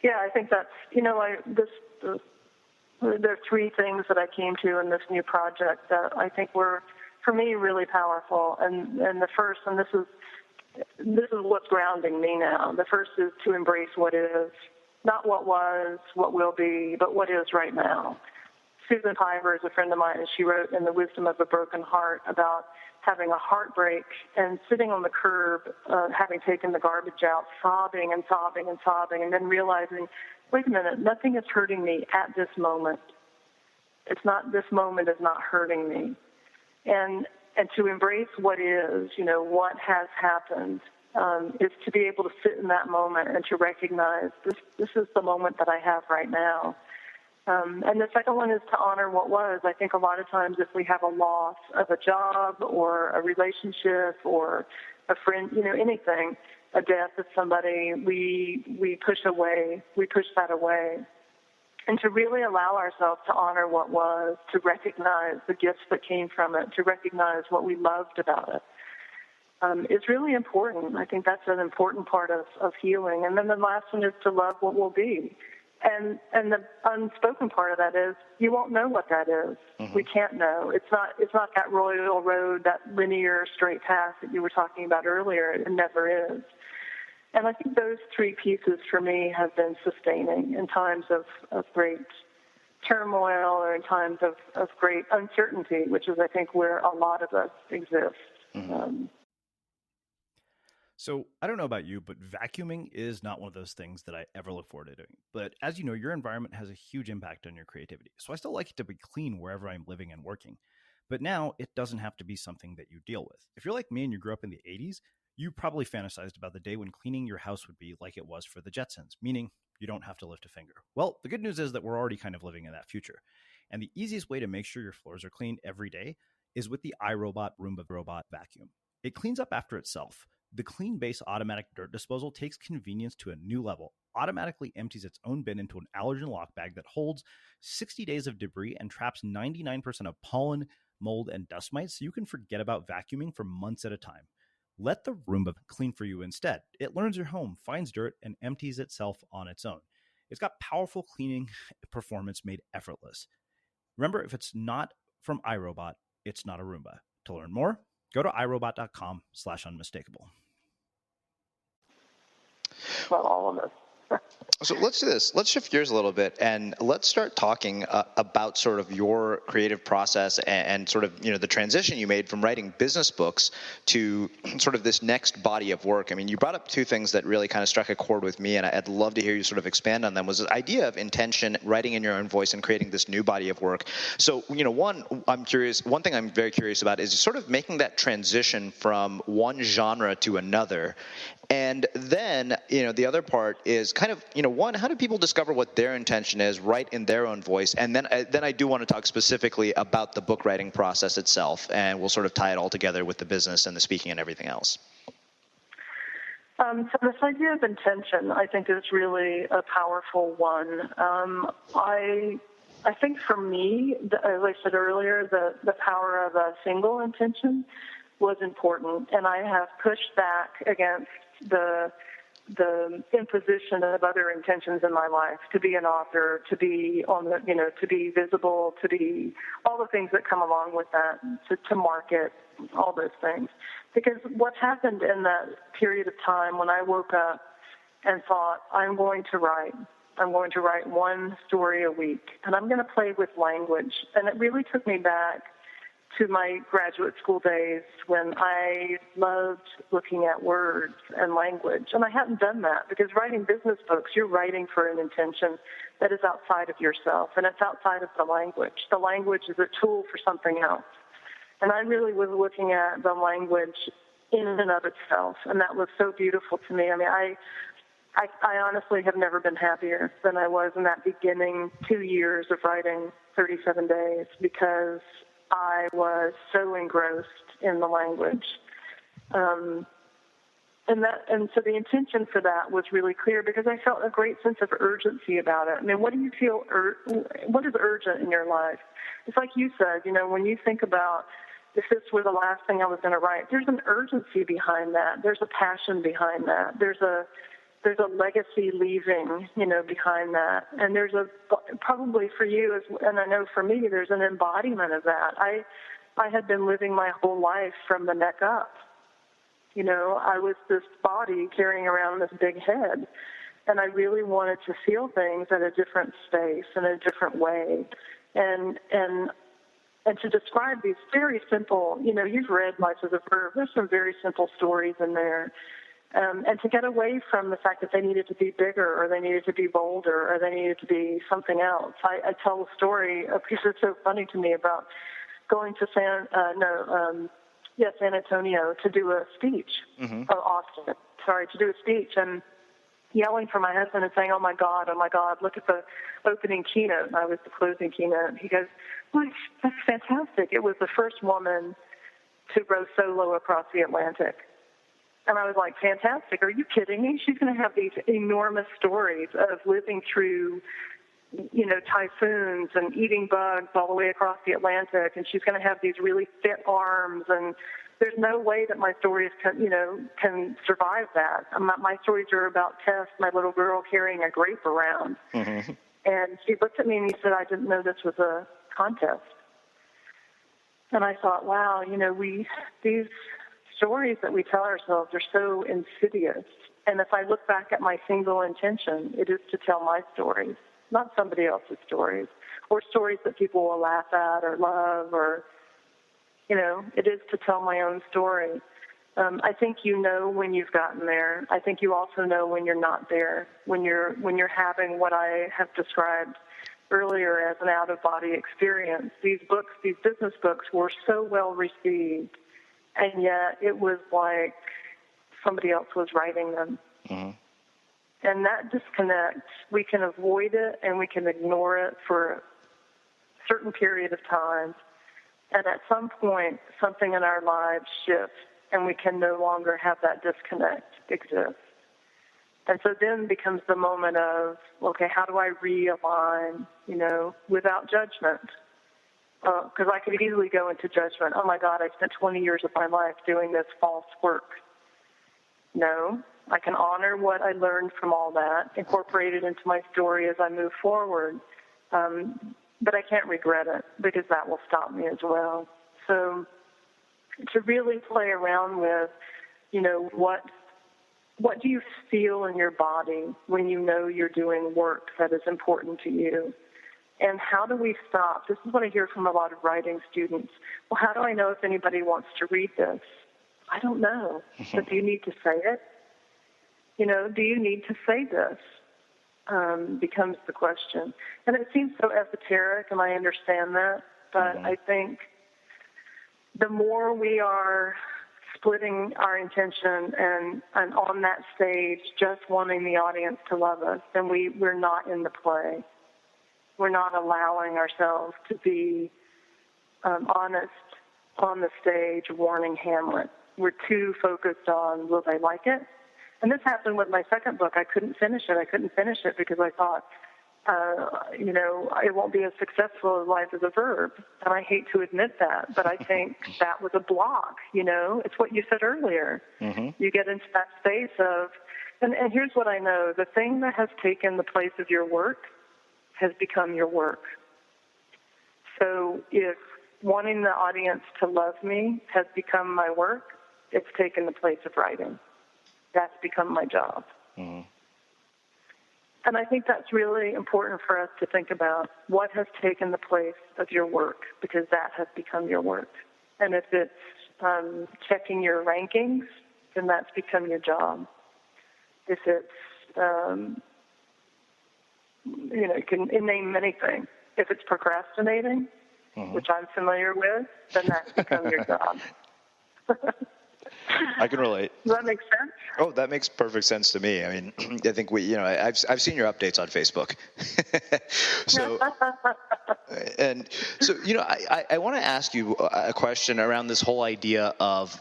D: Yeah, I think that's, there are three things that I came to in this new project that I think were, for me, really powerful. And the first, and this is what's grounding me now. The first is to embrace what is, not what was, what will be, but what is right now. Susan Piver is a friend of mine, and she wrote in The Wisdom of a Broken Heart about having a heartbreak and sitting on the curb, having taken the garbage out, sobbing and sobbing and sobbing, and then realizing, wait a minute, nothing is hurting me at this moment. this moment is not hurting me. And to embrace what is, what has happened, is to be able to sit in that moment and to recognize this is the moment that I have right now. And the second one is to honor what was. I think a lot of times if we have a loss of a job or a relationship or a friend, anything, a death of somebody, we push that away. And to really allow ourselves to honor what was, to recognize the gifts that came from it, to recognize what we loved about it, is really important. I think that's an important part of healing. And then the last one is to love what will be. And the unspoken part of that is you won't know what that is. Mm-hmm. We can't know. It's not that royal road, that linear straight path that you were talking about earlier. It never is. And I think those three pieces for me have been sustaining in times of great turmoil or in times of great uncertainty, which is, I think, where a lot of us exist. Mm-hmm.
E: So I don't know about you, but vacuuming is not one of those things that I ever look forward to doing. But as you know, your environment has a huge impact on your creativity. So I still like it to be clean wherever I'm living and working. But now it doesn't have to be something that you deal with. If you're like me and you grew up in the 80s, you probably fantasized about the day when cleaning your house would be like it was for the Jetsons, meaning you don't have to lift a finger. Well, the good news is that we're already kind of living in that future. And the easiest way to make sure your floors are clean every day is with the iRobot Roomba Robot Vacuum. It cleans up after itself. The Clean Base automatic dirt disposal takes convenience to a new level, automatically empties its own bin into an allergen lock bag that holds 60 days of debris and traps 99% of pollen, mold, and dust mites, so you can forget about vacuuming for months at a time. Let the Roomba clean for you instead. It learns your home, finds dirt, and empties itself on its own. It's got powerful cleaning performance made effortless. Remember, if it's not from iRobot, it's not a Roomba. To learn more, go to irobot.com/unmistakable.
D: Well, all of us.
B: So let's do this. Let's shift gears a little bit and let's start talking about sort of your creative process and sort of, the transition you made from writing business books to sort of this next body of work. I mean, you brought up two things that really kind of struck a chord with me, and I'd love to hear you sort of expand on them, was this idea of intention, writing in your own voice and creating this new body of work. So, one thing I'm very curious about is sort of making that transition from one genre to another. And then, the other part is kind of, one, how do people discover what their intention is, write in their own voice? And then I do want to talk specifically about the book writing process itself, and we'll sort of tie it all together with the business and the speaking and everything else.
D: So this idea of intention, I think, is really a powerful one. I think for me, as I said earlier, the power of a single intention was important, and I have pushed back against the imposition of other intentions in my life, to be an author, to be to be visible, to be all the things that come along with that, to market, all those things. Because what happened in that period of time when I woke up and thought, I'm going to write one story a week, and I'm going to play with language. And it really took me back to my graduate school days when I loved looking at words and language. And I hadn't done that because writing business books, you're writing for an intention that is outside of yourself, and it's outside of the language. The language is a tool for something else. And I really was looking at the language in and of itself, and that was so beautiful to me. I mean, I honestly have never been happier than I was in that beginning 2 years of writing 37 days, because I was so engrossed in the language. And so the intention for that was really clear, because I felt a great sense of urgency about it. I mean, what do you feel, what is urgent in your life? It's like you said, when you think about if this were the last thing I was going to write, there's an urgency behind that. There's a passion behind that. There's a legacy leaving, behind that. And there's probably for you, and I know for me, there's an embodiment of that. I had been living my whole life from the neck up. I was this body carrying around this big head, and I really wanted to feel things at a different space, in a different way. And to describe these very simple, you've read Life as a Verb. There's some very simple stories in there. and to get away from the fact that they needed to be bigger or they needed to be bolder or they needed to be something else. I tell a story, a piece that's so funny to me, about going to San Antonio to do a speech, or Austin, to do a speech, and yelling for my husband and saying, oh my God, look at the opening keynote. And I was the closing keynote. He goes, well, that's fantastic. It was the first woman to row solo across the Atlantic. And I was like, fantastic. Are you kidding me? She's going to have these enormous stories of living through, typhoons and eating bugs all the way across the Atlantic. And she's going to have these really fit arms. And there's no way that my stories can survive that. My stories are about Tess, my little girl, carrying a grape around. Mm-hmm. And he looked at me and he said, I didn't know this was a contest. And I thought, wow, these stories that we tell ourselves are so insidious. And if I look back at my single intention, it is to tell my stories, not somebody else's stories, or stories that people will laugh at or love, or, it is to tell my own story. I think when you've gotten there. I think you also know when you're not there, when you're having what I have described earlier as an out-of-body experience. These business books were so well received, and yet it was like somebody else was writing them. Mm-hmm. And that disconnect, we can avoid it and we can ignore it for a certain period of time. And at some point, something in our lives shifts, and we can no longer have that disconnect exist. And so then becomes the moment of, okay, how do I realign, without judgment? Because I could easily go into judgment. Oh, my God, I spent 20 years of my life doing this false work. No, I can honor what I learned from all that, incorporate it into my story as I move forward. But I can't regret it, because that will stop me as well. So to really play around with, what do you feel in your body when you know you're doing work that is important to you? And how do we stop? This is what I hear from a lot of writing students. Well, how do I know if anybody wants to read this? I don't know. But do you need to say it? Do you need to say this? Becomes the question. And it seems so esoteric, and I understand that. But I think the more we are splitting our intention and on that stage just wanting the audience to love us, then we're not in the play. We're not allowing ourselves to be honest on the stage warning Hamlet. We're too focused on, will they like it? And this happened with my second book. I couldn't finish it because I thought, it won't be as successful as Life as a Verb. And I hate to admit that, but I think that was a block, It's what you said earlier. Mm-hmm. You get into that space of, and here's what I know, the thing that has taken the place of your work has become your work. So if wanting the audience to love me has become my work, it's taken the place of writing. That's become my job. Mm-hmm. And I think that's really important for us to think about. What has taken the place of your work? Because that has become your work. And if it's checking your rankings, then that's become your job. If it's, you can name anything. If it's procrastinating, which I'm familiar with, then that's become your job.
B: I can relate.
D: Does that make sense?
B: Oh, that makes perfect sense to me. I mean, I think I've seen your updates on Facebook. I want to ask you a question around this whole idea of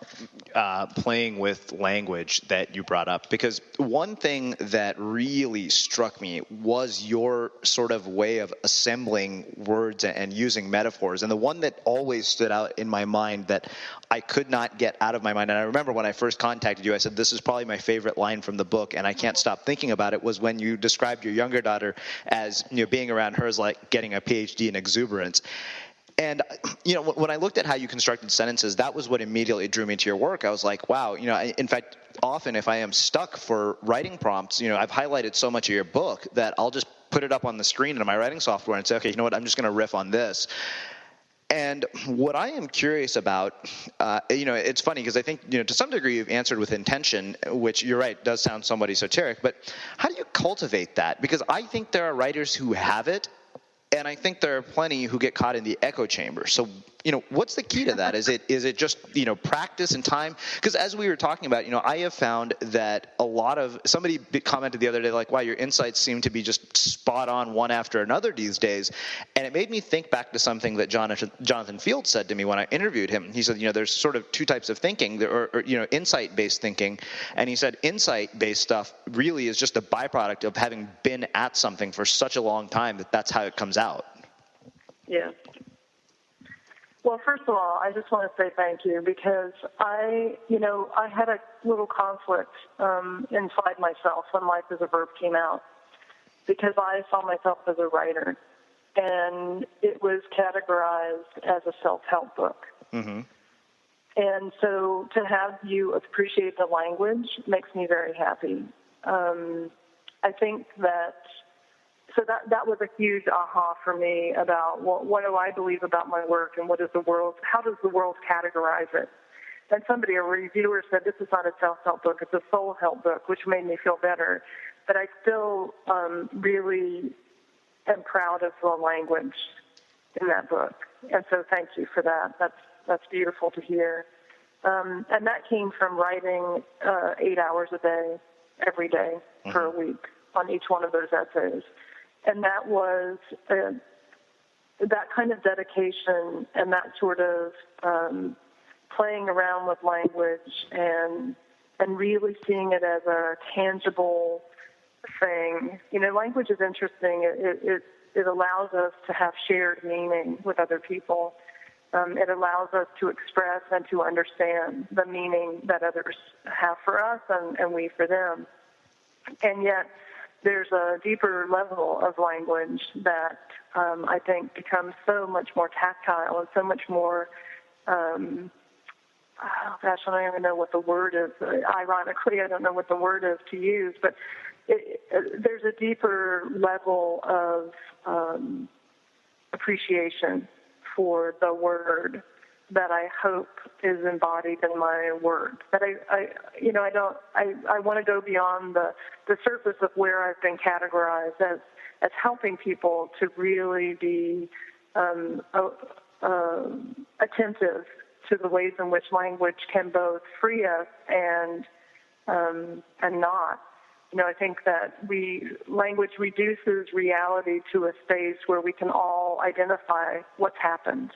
B: playing with language that you brought up, because one thing that really struck me was your sort of way of assembling words and using metaphors. And the one that always stood out in my mind that I could not get out of my mind, and I remember when I first contacted you, I said, this is probably my favorite line from the book, and I can't stop thinking about it, was when you described your younger daughter as, being around her is like getting a PhD in exuberance. And, when I looked at how you constructed sentences, that was what immediately drew me to your work. I was like, wow, in fact, often if I am stuck for writing prompts, I've highlighted so much of your book that I'll just put it up on the screen in my writing software and say, okay, you know what, I'm just going to riff on this. And what I am curious about, it's funny because I think, to some degree you've answered with intention, which you're right, does sound somewhat esoteric, but how do you cultivate that? Because I think there are writers who have it, and I think there are plenty who get caught in the echo chamber. So, what's the key to that? Is it just, practice and time? Because as we were talking about, I have found that somebody commented the other day, like, wow, your insights seem to be just spot on one after another these days. And it made me think back to something that Jonathan Field said to me when I interviewed him. He said, there's sort of two types of thinking, or insight-based thinking. And he said insight-based stuff really is just a byproduct of having been at something for such a long time that's how it comes out.
D: Yeah. Well, first of all, I just want to say thank you because I had a little conflict inside myself when Life is a Verb came out because I saw myself as a writer, and it was categorized as a self-help book. Mm-hmm. And so to have you appreciate the language makes me very happy. I think So that was a huge aha for me about what do I believe about my work and how does the world categorize it? And a reviewer said, this is not a self-help book, it's a soul help book, which made me feel better. But I still really am proud of the language in that book. And so thank you for that. That's beautiful to hear. And that came from writing 8 hours a day, every day, for a week on each one of those essays. And that was that kind of dedication and that sort of playing around with language and really seeing it as a tangible thing. Language is interesting. It allows us to have shared meaning with other people. It allows us to express and to understand the meaning that others have for us and we for them. And yet, there's a deeper level of language that I think becomes so much more tactile and so much more, I don't even know what the word is. Ironically, I don't know what the word is to use, but there's a deeper level of appreciation for the word that I hope is embodied in my work. That I want to go beyond the surface of where I've been categorized as helping people to really be attentive to the ways in which language can both free us and not. I think that language reduces reality to a space where we can all identify what's happened.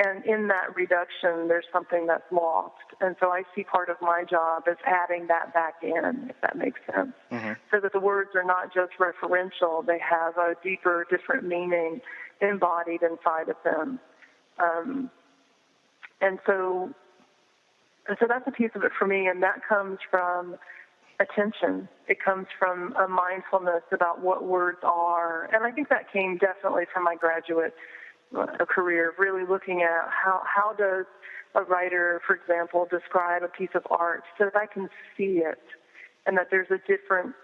D: And in that reduction, there's something that's lost. And so I see part of my job as adding that back in, if that makes sense. Mm-hmm. So that the words are not just referential, they have a deeper, different meaning embodied inside of them. And so that's a piece of it for me, and that comes from attention. It comes from a mindfulness about what words are. And I think that came definitely from my graduate career, really looking at how does a writer, for example, describe a piece of art so that I can see it and that there's a different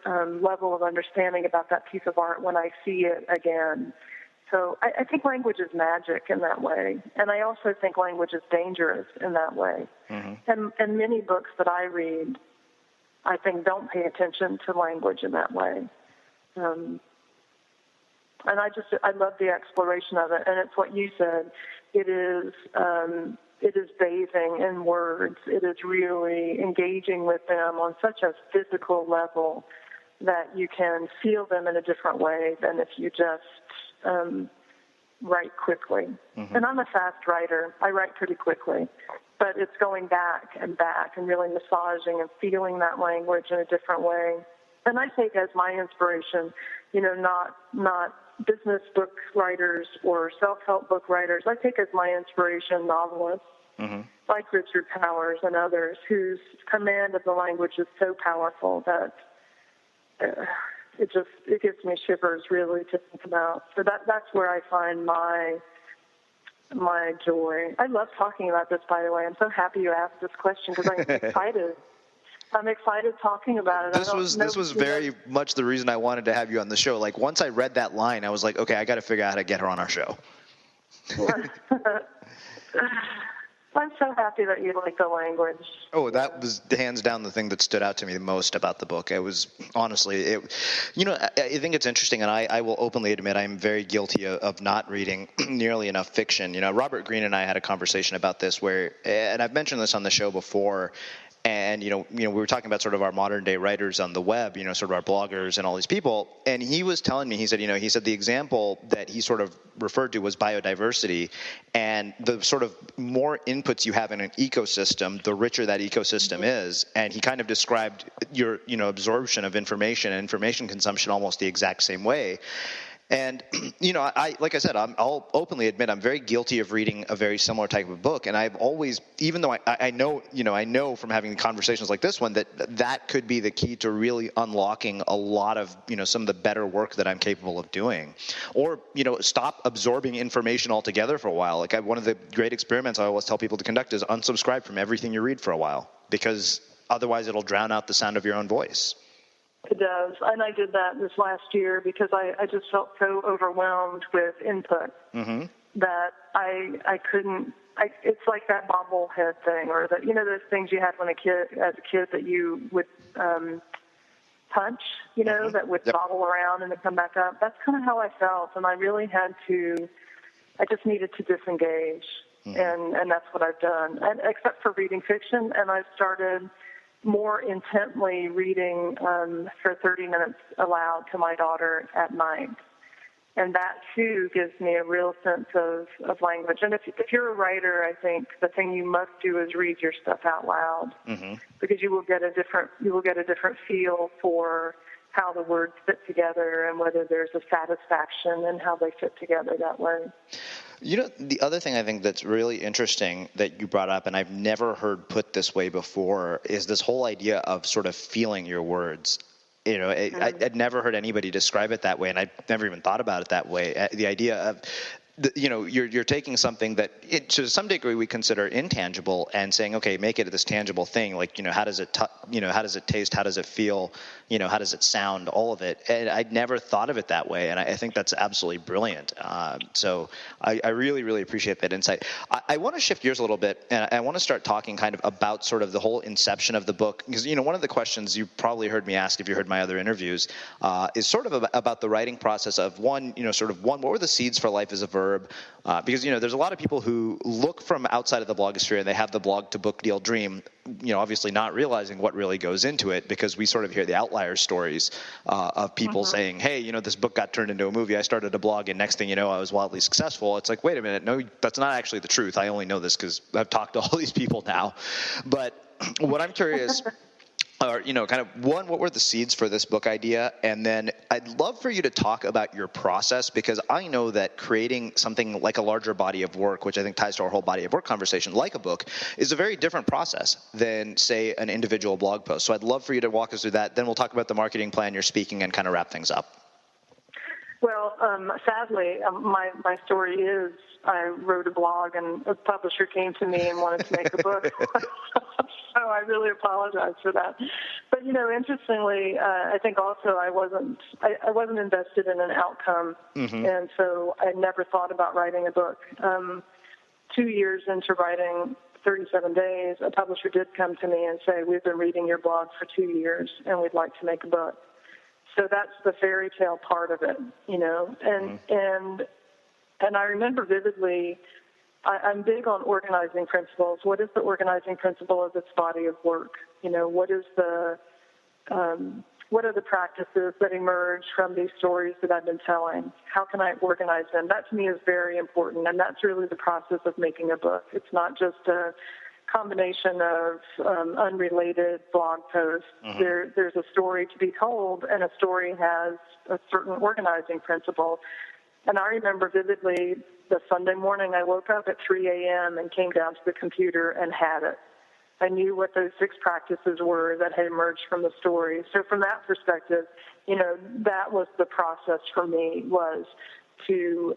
D: level of understanding about that piece of art when I see it again. So I think language is magic in that way, and I also think language is dangerous in that way. Mm-hmm. And many books that I read, I think, don't pay attention to language in that way. And I love the exploration of it, and it's what you said. It is bathing in words. It is really engaging with them on such a physical level that you can feel them in a different way than if you just write quickly. Mm-hmm. And I'm a fast writer. I write pretty quickly, but it's going back and really massaging and feeling that language in a different way. And I take as my inspiration, not business book writers or self-help book writers. I take as my inspiration novelists mm-hmm. like Richard Powers and others whose command of the language is so powerful that it gives me shivers really to think about. So that's where I find my joy. I love talking about this, by the way. I'm so happy you asked this question because I'm excited. I'm excited talking about it.
B: This was very much the reason I wanted to have you on the show. Like, once I read that line, I was like, okay, I got to figure out how to get her on our show.
D: I'm so happy that you like the language.
B: Oh, that was hands down the thing that stood out to me the most about the book. It was honestly, I think it's interesting, and I will openly admit I'm very guilty of not reading nearly enough fiction. Robert Greene and I had a conversation about this and I've mentioned this on the show before. And, we were talking about sort of our modern day writers on the web, sort of our bloggers and all these people. And he was telling me, he said the example that he sort of referred to was biodiversity, and the sort of more inputs you have in an ecosystem, the richer that ecosystem is. And he kind of described your, absorption of information and information consumption almost the exact same way. And, like I said, I'll openly admit I'm very guilty of reading a very similar type of book. And I've always, even though I know from having conversations like this one that could be the key to really unlocking a lot of, some of the better work that I'm capable of doing. Or, stop absorbing information altogether for a while. Like one of the great experiments I always tell people to conduct is unsubscribe from everything you read for a while, because otherwise it'll drown out the sound of your own voice.
D: It does, and I did that this last year because I just felt so overwhelmed with input that I couldn't. It's like that bobblehead thing, or that those things you had as a kid that you would punch, that would bobble around and then come back up. That's kind of how I felt, and I really had to. I just needed to disengage, and that's what I've done. And except for reading fiction, and I've started more intently reading for 30 minutes aloud to my daughter at night. And that, too, gives me a real sense of language. And if you're a writer, I think the thing you must do is read your stuff out loud, because you will get a different feel for how the words fit together and whether there's a satisfaction in how they fit together that way.
B: The other thing I think that's really interesting that you brought up, and I've never heard put this way before, is this whole idea of sort of feeling your words. I'd never heard anybody describe it that way, and I'd never even thought about it that way. The idea of, you're taking something that to some degree we consider intangible and saying, okay, make it this tangible thing. Like, how does it how does it taste? How does it feel? How does it sound? All of it. And I'd never thought of it that way. And I think that's absolutely brilliant. So I really, really appreciate that insight. I want to shift gears a little bit, and I want to start talking kind of about sort of the whole inception of the book. Because, one of the questions you probably heard me ask if you heard my other interviews is sort of about the writing process of what were the seeds for life as a verb? Because, there's a lot of people who look from outside of the blogosphere and they have the blog to book deal dream, obviously not realizing what really goes into it, because we sort of hear the outlier stories of people saying, hey, this book got turned into a movie. I started a blog and next thing you know, I was wildly successful. It's like, wait a minute. No, that's not actually the truth. I only know this because I've talked to all these people now. But what I'm curious or, kind of one, what were the seeds for this book idea? And then I'd love for you to talk about your process, because I know that creating something like a larger body of work, which I think ties to our whole body of work conversation, like a book, is a very different process than, say, an individual blog post. So I'd love for you to walk us through that. Then we'll talk about the marketing plan, your speaking, and kind of wrap things up.
D: Well, sadly, my story is I wrote a blog and a publisher came to me and wanted to make a book. So I really apologize for that. But, interestingly, I think also I wasn't invested in an outcome. And so I never thought about writing a book. 2 years into writing 37 Days, a publisher did come to me and say, we've been reading your blog for 2 years and we'd like to make a book. So that's the fairy tale part of it, and I remember vividly, I'm big on organizing principles. What is the organizing principle of this body of work? What is what are the practices that emerge from these stories that I've been telling? How can I organize them? That to me is very important, and that's really the process of making a book. It's not just a combination of unrelated blog posts. There's a story to be told, and a story has a certain organizing principle. And I remember vividly the Sunday morning I woke up at 3 a.m. and came down to the computer and had it. I knew what those 6 practices were that had emerged from the story. So from that perspective, that was the process for me, was to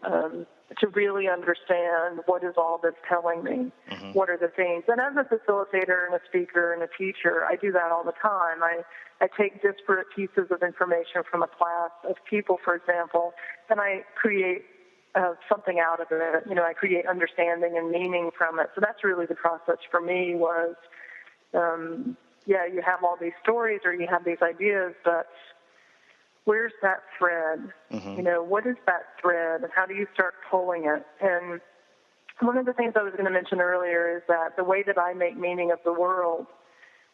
D: really understand what is all that's telling me, what are the things. And as a facilitator and a speaker and a teacher, I do that all the time. I take disparate pieces of information from a class of people, for example, and I create something out of it. You know, I create understanding and meaning from it. So that's really the process for me was, you have all these stories or you have these ideas, but where's that thread? Mm-hmm. You know, what is that thread and how do you start pulling it? And one of the things I was going to mention earlier is that the way that I make meaning of the world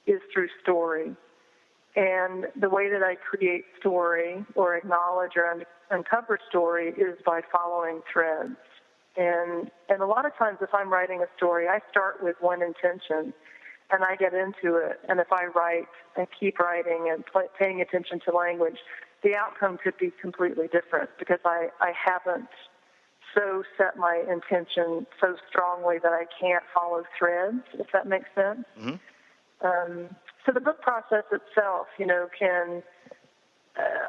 D: is through story. And the way that I create story or acknowledge or uncover story is by following threads. And a lot of times if I'm writing a story, I start with one intention and I get into it. And if I write and keep writing and paying attention to language, the outcome could be completely different because I haven't so set my intention so strongly that I can't follow threads, if that makes sense. Mm-hmm. So the book process itself, you know,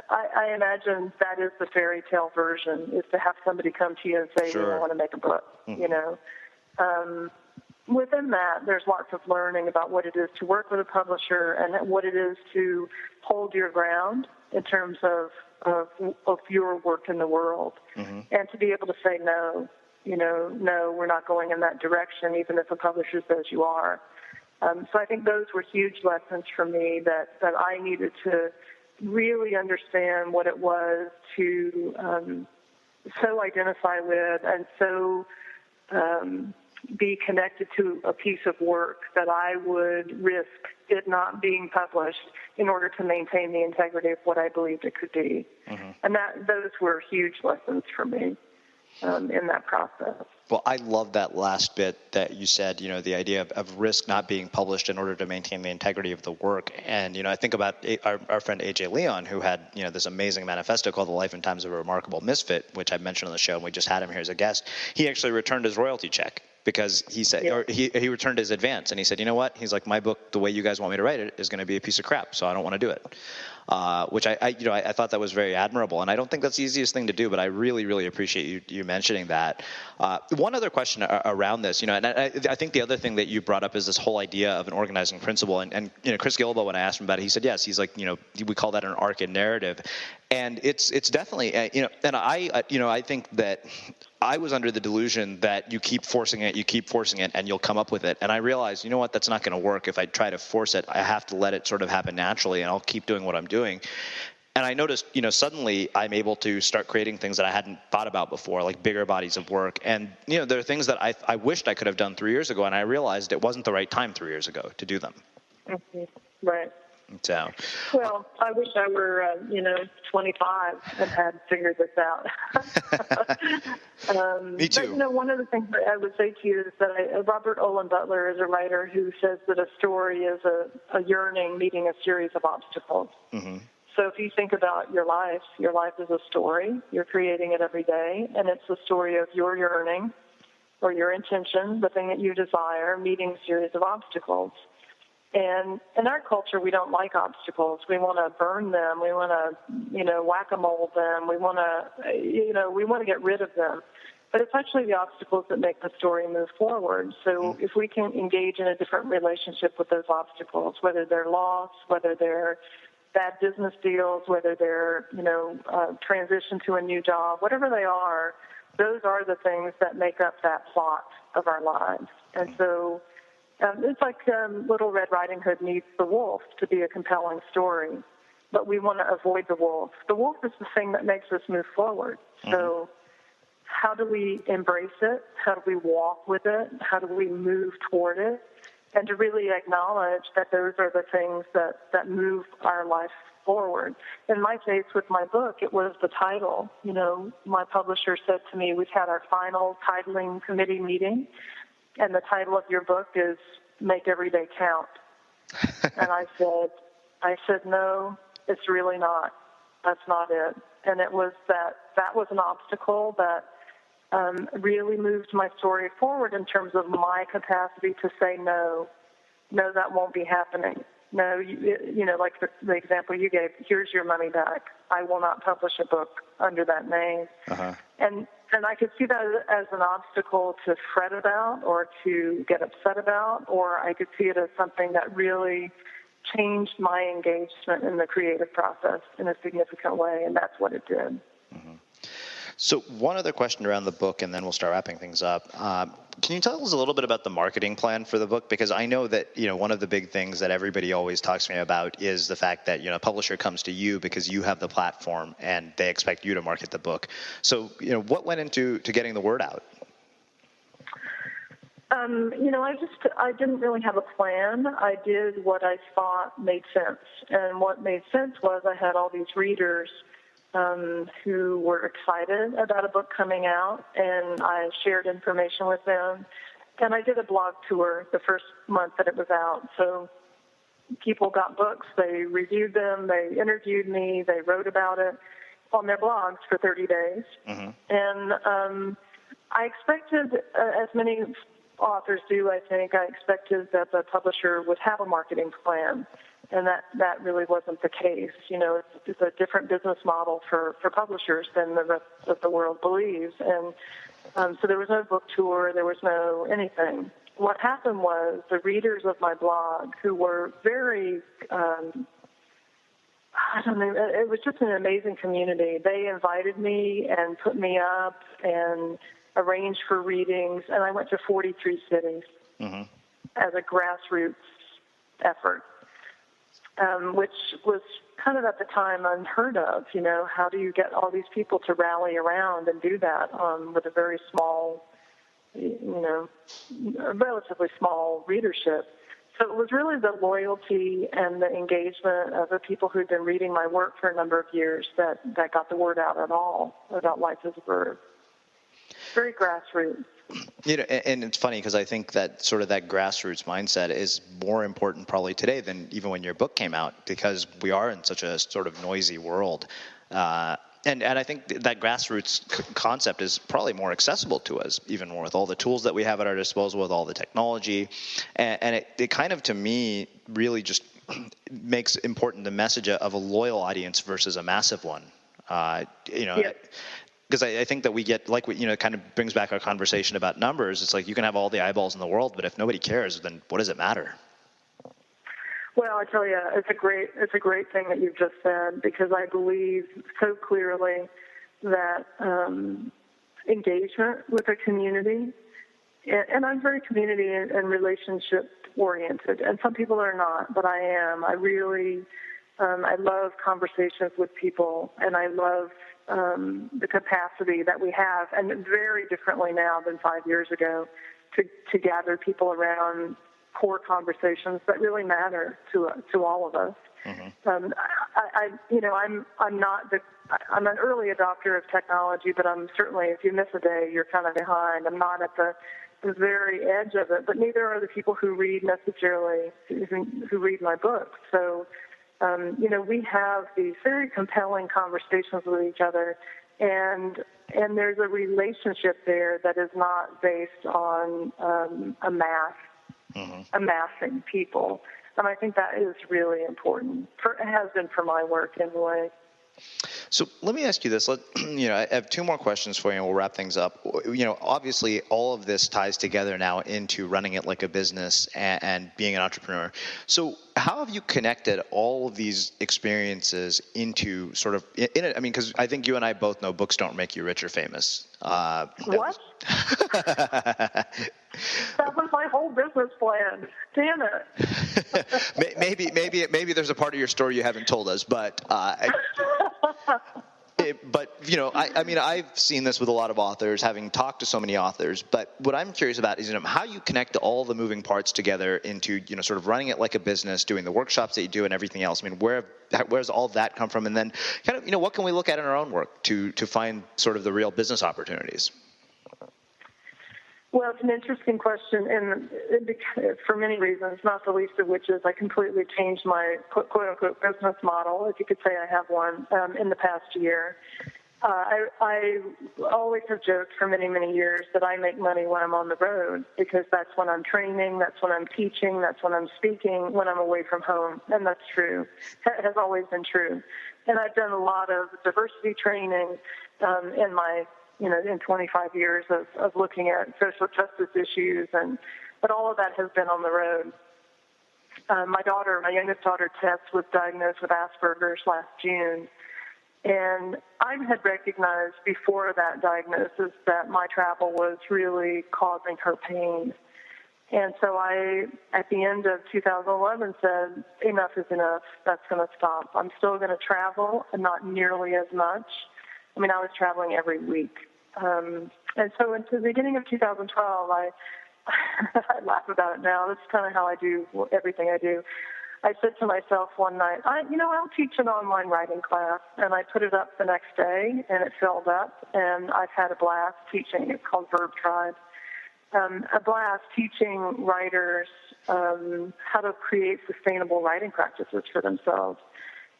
D: I imagine that is the fairy tale version, is to have somebody come to you and say,
B: sure,
D: I want to make a book, mm-hmm. you know. Within that, there's lots of learning about what it is to work with a publisher and what it is to hold your ground in terms of your work in the world, mm-hmm. and to be able to say no, you know, no, we're not going in that direction, even if a publisher says you are. So I think those were huge lessons for me that I needed to really understand what it was to so identify with and so be connected to a piece of work that I would risk it not being published in order to maintain the integrity of what I believed it could be. Mm-hmm. And those were huge lessons for me in that process.
B: Well, I love that last bit that you said, you know, the idea of risk not being published in order to maintain the integrity of the work. And, you know, I think about our friend A.J. Leon, who had, you know, this amazing manifesto called The Life and Times of a Remarkable Misfit, which I mentioned on the show, and we just had him here as a guest. He actually returned his royalty check because he said, yeah. or he returned his advance, and he said, you know what? He's like, my book, the way you guys want me to write it, is going to be a piece of crap, so I don't want to do it. Which I thought that was very admirable, and I don't think that's the easiest thing to do, but I really, really appreciate you mentioning that. One other question around this, you know, and I think the other thing that you brought up is this whole idea of an organizing principle, and you know, Chris Gilbo, when I asked him about it, he said yes. He's like, you know, we call that an arc and narrative, and it's definitely, you know, and I think that I was under the delusion that you keep forcing it, and you'll come up with it. And I realized, you know what, that's not going to work. If I try to force it, I have to let it sort of happen naturally, and I'll keep doing what I'm doing. And I noticed, you know, suddenly I'm able to start creating things that I hadn't thought about before, like bigger bodies of work. And, you know, there are things that I wished I could have done 3 years ago, and I realized it wasn't the right time 3 years ago to do them.
D: Mm-hmm. Right.
B: So,
D: well, I wish I were, 25 and had figured this out.
B: Me too.
D: But, you know, one of the things that I would say to you is that Robert Olin Butler is a writer who says that a story is a yearning meeting a series of obstacles. Mm-hmm. So if you think about your life is a story. You're creating it every day, and it's the story of your yearning or your intention, the thing that you desire, meeting a series of obstacles. And in our culture, we don't like obstacles. We want to burn them. We want to, whack-a-mole them. We want to get rid of them. But it's actually the obstacles that make the story move forward. So if we can engage in a different relationship with those obstacles, whether they're loss, whether they're bad business deals, whether they're, transition to a new job, whatever they are, those are the things that make up that plot of our lives. And so it's like Little Red Riding Hood needs the wolf to be a compelling story, but we want to avoid the wolf. The wolf is the thing that makes us move forward. So how do we embrace it? How do we walk with it? How do we move toward it? And to really acknowledge that those are the things that move our life forward. In my case, with my book, it was the title. You know, my publisher said to me, we've had our final titling committee meeting, and the title of your book is Make Every Day Count. And I said, no, it's really not. That's not it. And it was that was an obstacle that really moved my story forward in terms of my capacity to say no, that won't be happening. No, like the example you gave, here's your money back. I will not publish a book under that name. Uh-huh. And I could see that as an obstacle to fret about or to get upset about, or I could see it as something that really changed my engagement in the creative process in a significant way, and that's what it did.
B: Mm-hmm. So one other question around the book, and then we'll start wrapping things up. Can you tell us a little bit about the marketing plan for the book? Because I know that, one of the big things that everybody always talks to me about is the fact that, a publisher comes to you because you have the platform and they expect you to market the book. So, what went into getting the word out?
D: I didn't really have a plan. I did what I thought made sense. And what made sense was I had all these readers who were excited about a book coming out, and I shared information with them. And I did a blog tour the first month that it was out. So people got books, they reviewed them, they interviewed me, they wrote about it on their blogs for 30 days. Mm-hmm. And I expected, as many authors do, I think, I expected that the publisher would have a marketing plan. And that really wasn't the case. It's a different business model for publishers than the rest of the world believes. And so there was no book tour, there was no anything. What happened was the readers of my blog, who were very, it was just an amazing community. They invited me and put me up and arranged for readings, and I went to 43 cities mm-hmm. as a grassroots effort. Which was kind of at the time unheard of. How do you get all these people to rally around and do that with a very small, relatively small readership? So it was really the loyalty and the engagement of the people who'd been reading my work for a number of years that got the word out at all about Life as a Verb. Very grassroots.
B: And it's funny because I think that sort of that grassroots mindset is more important probably today than even when your book came out, because we are in such a sort of noisy world. And I think that grassroots concept is probably more accessible to us, even more with all the tools that we have at our disposal, with all the technology. And it kind of, to me, really just makes important the message of a loyal audience versus a massive one. Yeah. Because I think that we get, like, it kind of brings back our conversation about numbers. It's like you can have all the eyeballs in the world, but if nobody cares, then what does it matter?
D: Well, I tell you, it's a great thing that you've just said, because I believe so clearly that engagement with a community, and I'm very community and relationship oriented, and some people are not, but I am. I really, I love conversations with people, and I love the capacity that we have, and very differently now than 5 years ago, to gather people around core conversations that really matter to all of us. Mm-hmm. I'm an early adopter of technology, but I'm certainly, if you miss a day, you're kind of behind. I'm not at the very edge of it, but neither are the people who read necessarily, who read my book. So we have these very compelling conversations with each other, and there's a relationship there that is not based on amassing people. And I think that is really important. It has been for my work anyway.
B: So let me ask you this. I have two more questions for you, and we'll wrap things up. Obviously, all of this ties together now into running it like a business and being an entrepreneur. So how have you connected all of these experiences into sort of in it? I mean, because I think you and I both know books don't make you rich or famous.
D: What? That was my whole business plan. Damn it.
B: maybe there's a part of your story you haven't told us, but I've seen this with a lot of authors, having talked to so many authors. But what I'm curious about is how you connect all the moving parts together into sort of running it like a business, doing the workshops that you do, and everything else. I mean, where's all that come from? And then kind of what can we look at in our own work to find sort of the real business opportunities?
D: Well, it's an interesting question, and for many reasons, not the least of which is I completely changed my quote-unquote business model, if you could say I have one, in the past year. I always have joked for many, many years that I make money when I'm on the road, because that's when I'm training, that's when I'm teaching, that's when I'm speaking, when I'm away from home, and that's true. That has always been true. And I've done a lot of diversity training in my in 25 years of looking at social justice issues, but all of that has been on the road. My youngest daughter, Tess, was diagnosed with Asperger's last June, And I had recognized before that diagnosis that my travel was really causing her pain. And so I, at the end of 2011, said, enough is enough. That's going to stop. I'm still going to travel, and not nearly as much. I mean, I was traveling every week. And so into the beginning of 2012, I laugh about it now. That's kind of how I do everything I do. I said to myself one night, I'll teach an online writing class. And I put it up the next day, and it filled up. And I've had a blast teaching. It's called Verb a blast teaching writers how to create sustainable writing practices for themselves.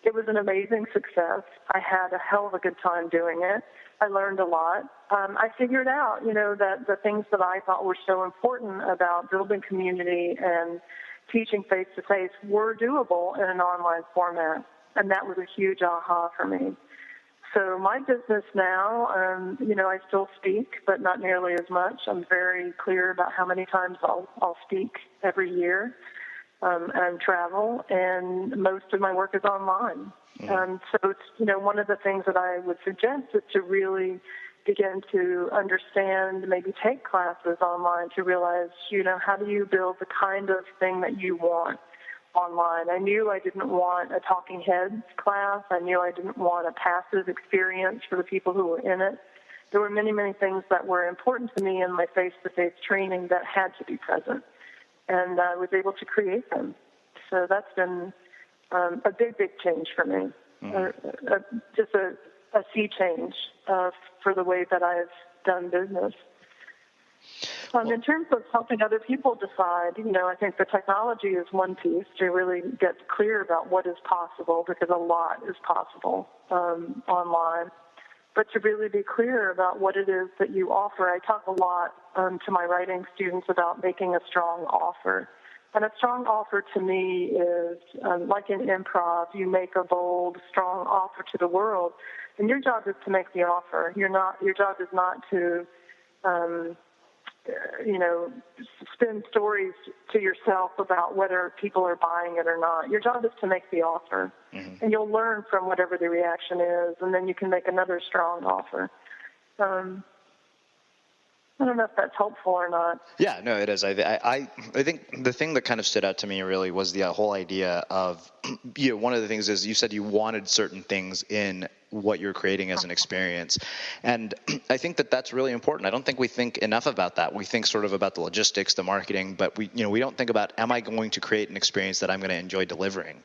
D: It was an amazing success. I had a hell of a good time doing it. I learned a lot. I figured out, that the things that I thought were so important about building community and teaching face-to-face were doable in an online format, and that was a huge aha for me. So my business now, I still speak, but not nearly as much. I'm very clear about how many times I'll speak every year and travel, and most of my work is online. So it's, one of the things that I would suggest is to really begin to understand, maybe take classes online to realize, how do you build the kind of thing that you want online. I knew I didn't want a talking heads class. I knew I didn't want a passive experience for the people who were in it. There were many, many things that were important to me in my face-to-face training that had to be present, and I was able to create them. So that's been a big, big change for me, just a sea change for the way that I've done business. In terms of helping other people decide, I think the technology is one piece to really get clear about what is possible, because a lot is possible online. But to really be clear about what it is that you offer. I talk a lot to my writing students about making a strong offer. And a strong offer to me is like in improv, you make a bold, strong offer to the world, and your job is to make the offer. Your job is not to spin stories to yourself about whether people are buying it or not. Your job is to make the offer, and you'll learn from whatever the reaction is, and then you can make another strong offer. I don't know if that's helpful or not.
B: Yeah, no, it is. I think the thing that kind of stood out to me really was the whole idea of, one of the things is you said you wanted certain things in what you're creating as an experience. And I think that that's really important. I don't think we think enough about that. We think sort of about the logistics, the marketing, but we don't think about, am I going to create an experience that I'm going to enjoy delivering?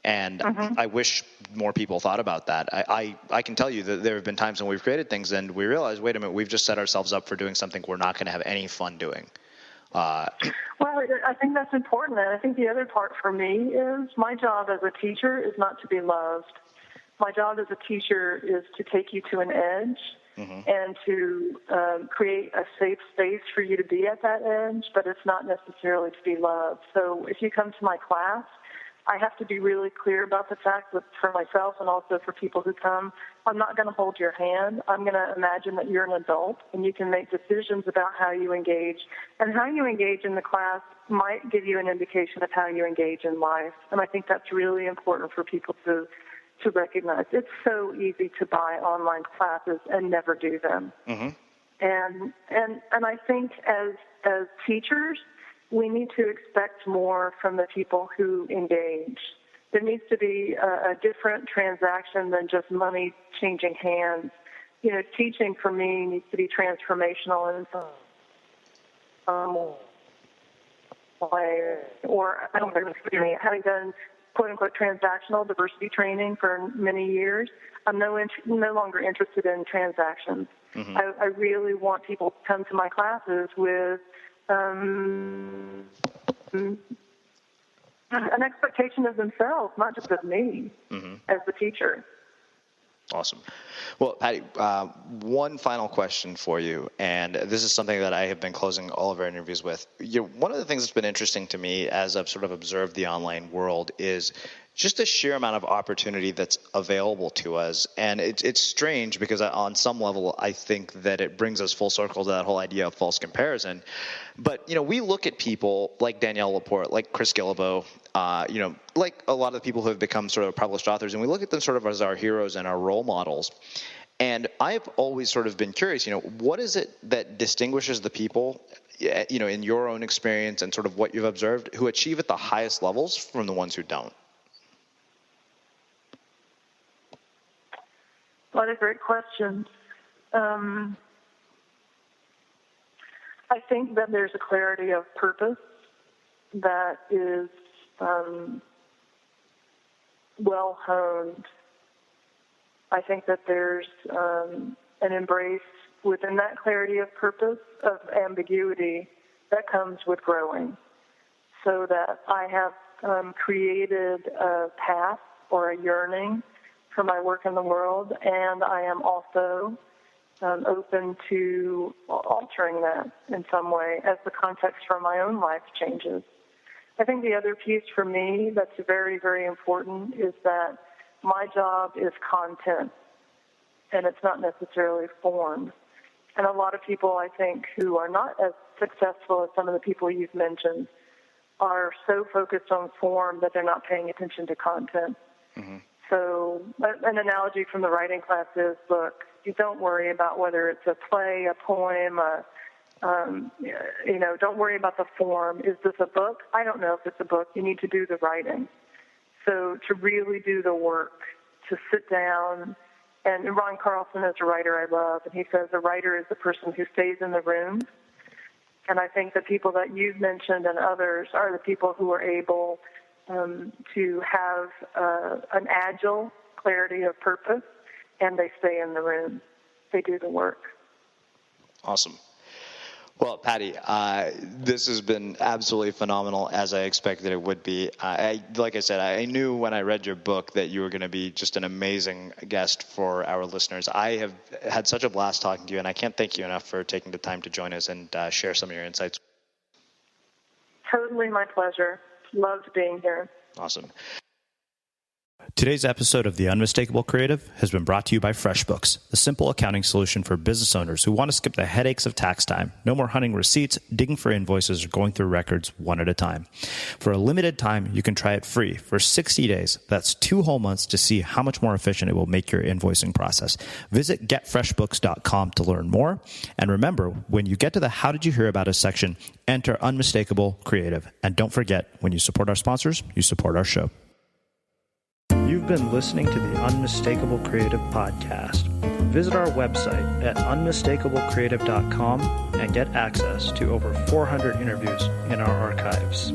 B: And I wish more people thought about that. I can tell you that there have been times when we've created things and we realize, wait a minute, we've just set ourselves up for doing something we're not going to have any fun doing.
D: Well, I think that's important. And I think the other part for me is my job as a teacher is not to be loved. My job as a teacher is to take you to an edge and to create a safe space for you to be at that edge, but it's not necessarily to be loved. So if you come to my class, I have to be really clear about the fact that for myself and also for people who come, I'm not going to hold your hand. I'm going to imagine that you're an adult and you can make decisions about how you engage. And how you engage in the class might give you an indication of how you engage in life. And I think that's really important for people to recognize. It's so easy to buy online classes and never do them. And I think as teachers, we need to expect more from the people who engage. There needs to be a different transaction than just money changing hands. Teaching for me needs to be transformational in some way. Or I don't know, having done quote-unquote transactional diversity training for many years, I'm no longer interested in transactions. I really want people to come to my classes with an expectation of themselves, not just of me as the teacher.
B: Awesome. Well, Patti, one final question for you, and this is something that I have been closing all of our interviews with. One of the things that's been interesting to me as I've sort of observed the online world is just a sheer amount of opportunity that's available to us. And it's strange because on some level, I think that it brings us full circle to that whole idea of false comparison. But, we look at people like Danielle Laporte, like Chris Guillebeau, like a lot of the people who have become sort of published authors, and we look at them sort of as our heroes and our role models. And I've always sort of been curious, what is it that distinguishes the people, in your own experience and sort of what you've observed, who achieve at the highest levels from the ones who don't?
D: What a great question. I think that there's a clarity of purpose that is well honed. I think that there's an embrace within that clarity of purpose of ambiguity that comes with growing. So that I have created a path or a yearning for my work in the world, and I am also open to altering that in some way as the context for my own life changes. I think the other piece for me that's very, very important is that my job is content, and it's not necessarily form. And a lot of people, I think, who are not as successful as some of the people you've mentioned are so focused on form that they're not paying attention to content. Mm-hmm. So an analogy from the writing class is, look, you don't worry about whether it's a play, a poem, don't worry about the form. Is this a book? I don't know if it's a book. You need to do the writing. So to really do the work, to sit down, and Ron Carlson is a writer I love, and he says a writer is the person who stays in the room. And I think the people that you've mentioned and others are the people who are able to have an agile clarity of purpose, and they stay in the room. They do the work.
B: Awesome. Well, Patti, this has been absolutely phenomenal, as I expected it would be. Like I said, I knew when I read your book that you were going to be just an amazing guest for our listeners. I have had such a blast talking to you, and I can't thank you enough for taking the time to join us and share some of your insights.
D: Totally my pleasure. Loved being here.
B: Awesome.
A: Today's episode of The Unmistakable Creative has been brought to you by FreshBooks, the simple accounting solution for business owners who want to skip the headaches of tax time. No more hunting receipts, digging for invoices, or going through records one at a time. For a limited time, you can try it free for 60 days. That's 2 whole months to see how much more efficient it will make your invoicing process. Visit getfreshbooks.com to learn more. And remember, when you get to the How Did You Hear About Us section, enter Unmistakable Creative. And don't forget, when you support our sponsors, you support our show. You've been listening to the Unmistakable Creative Podcast. Visit our website at unmistakablecreative.com and get access to over 400 interviews in our archives.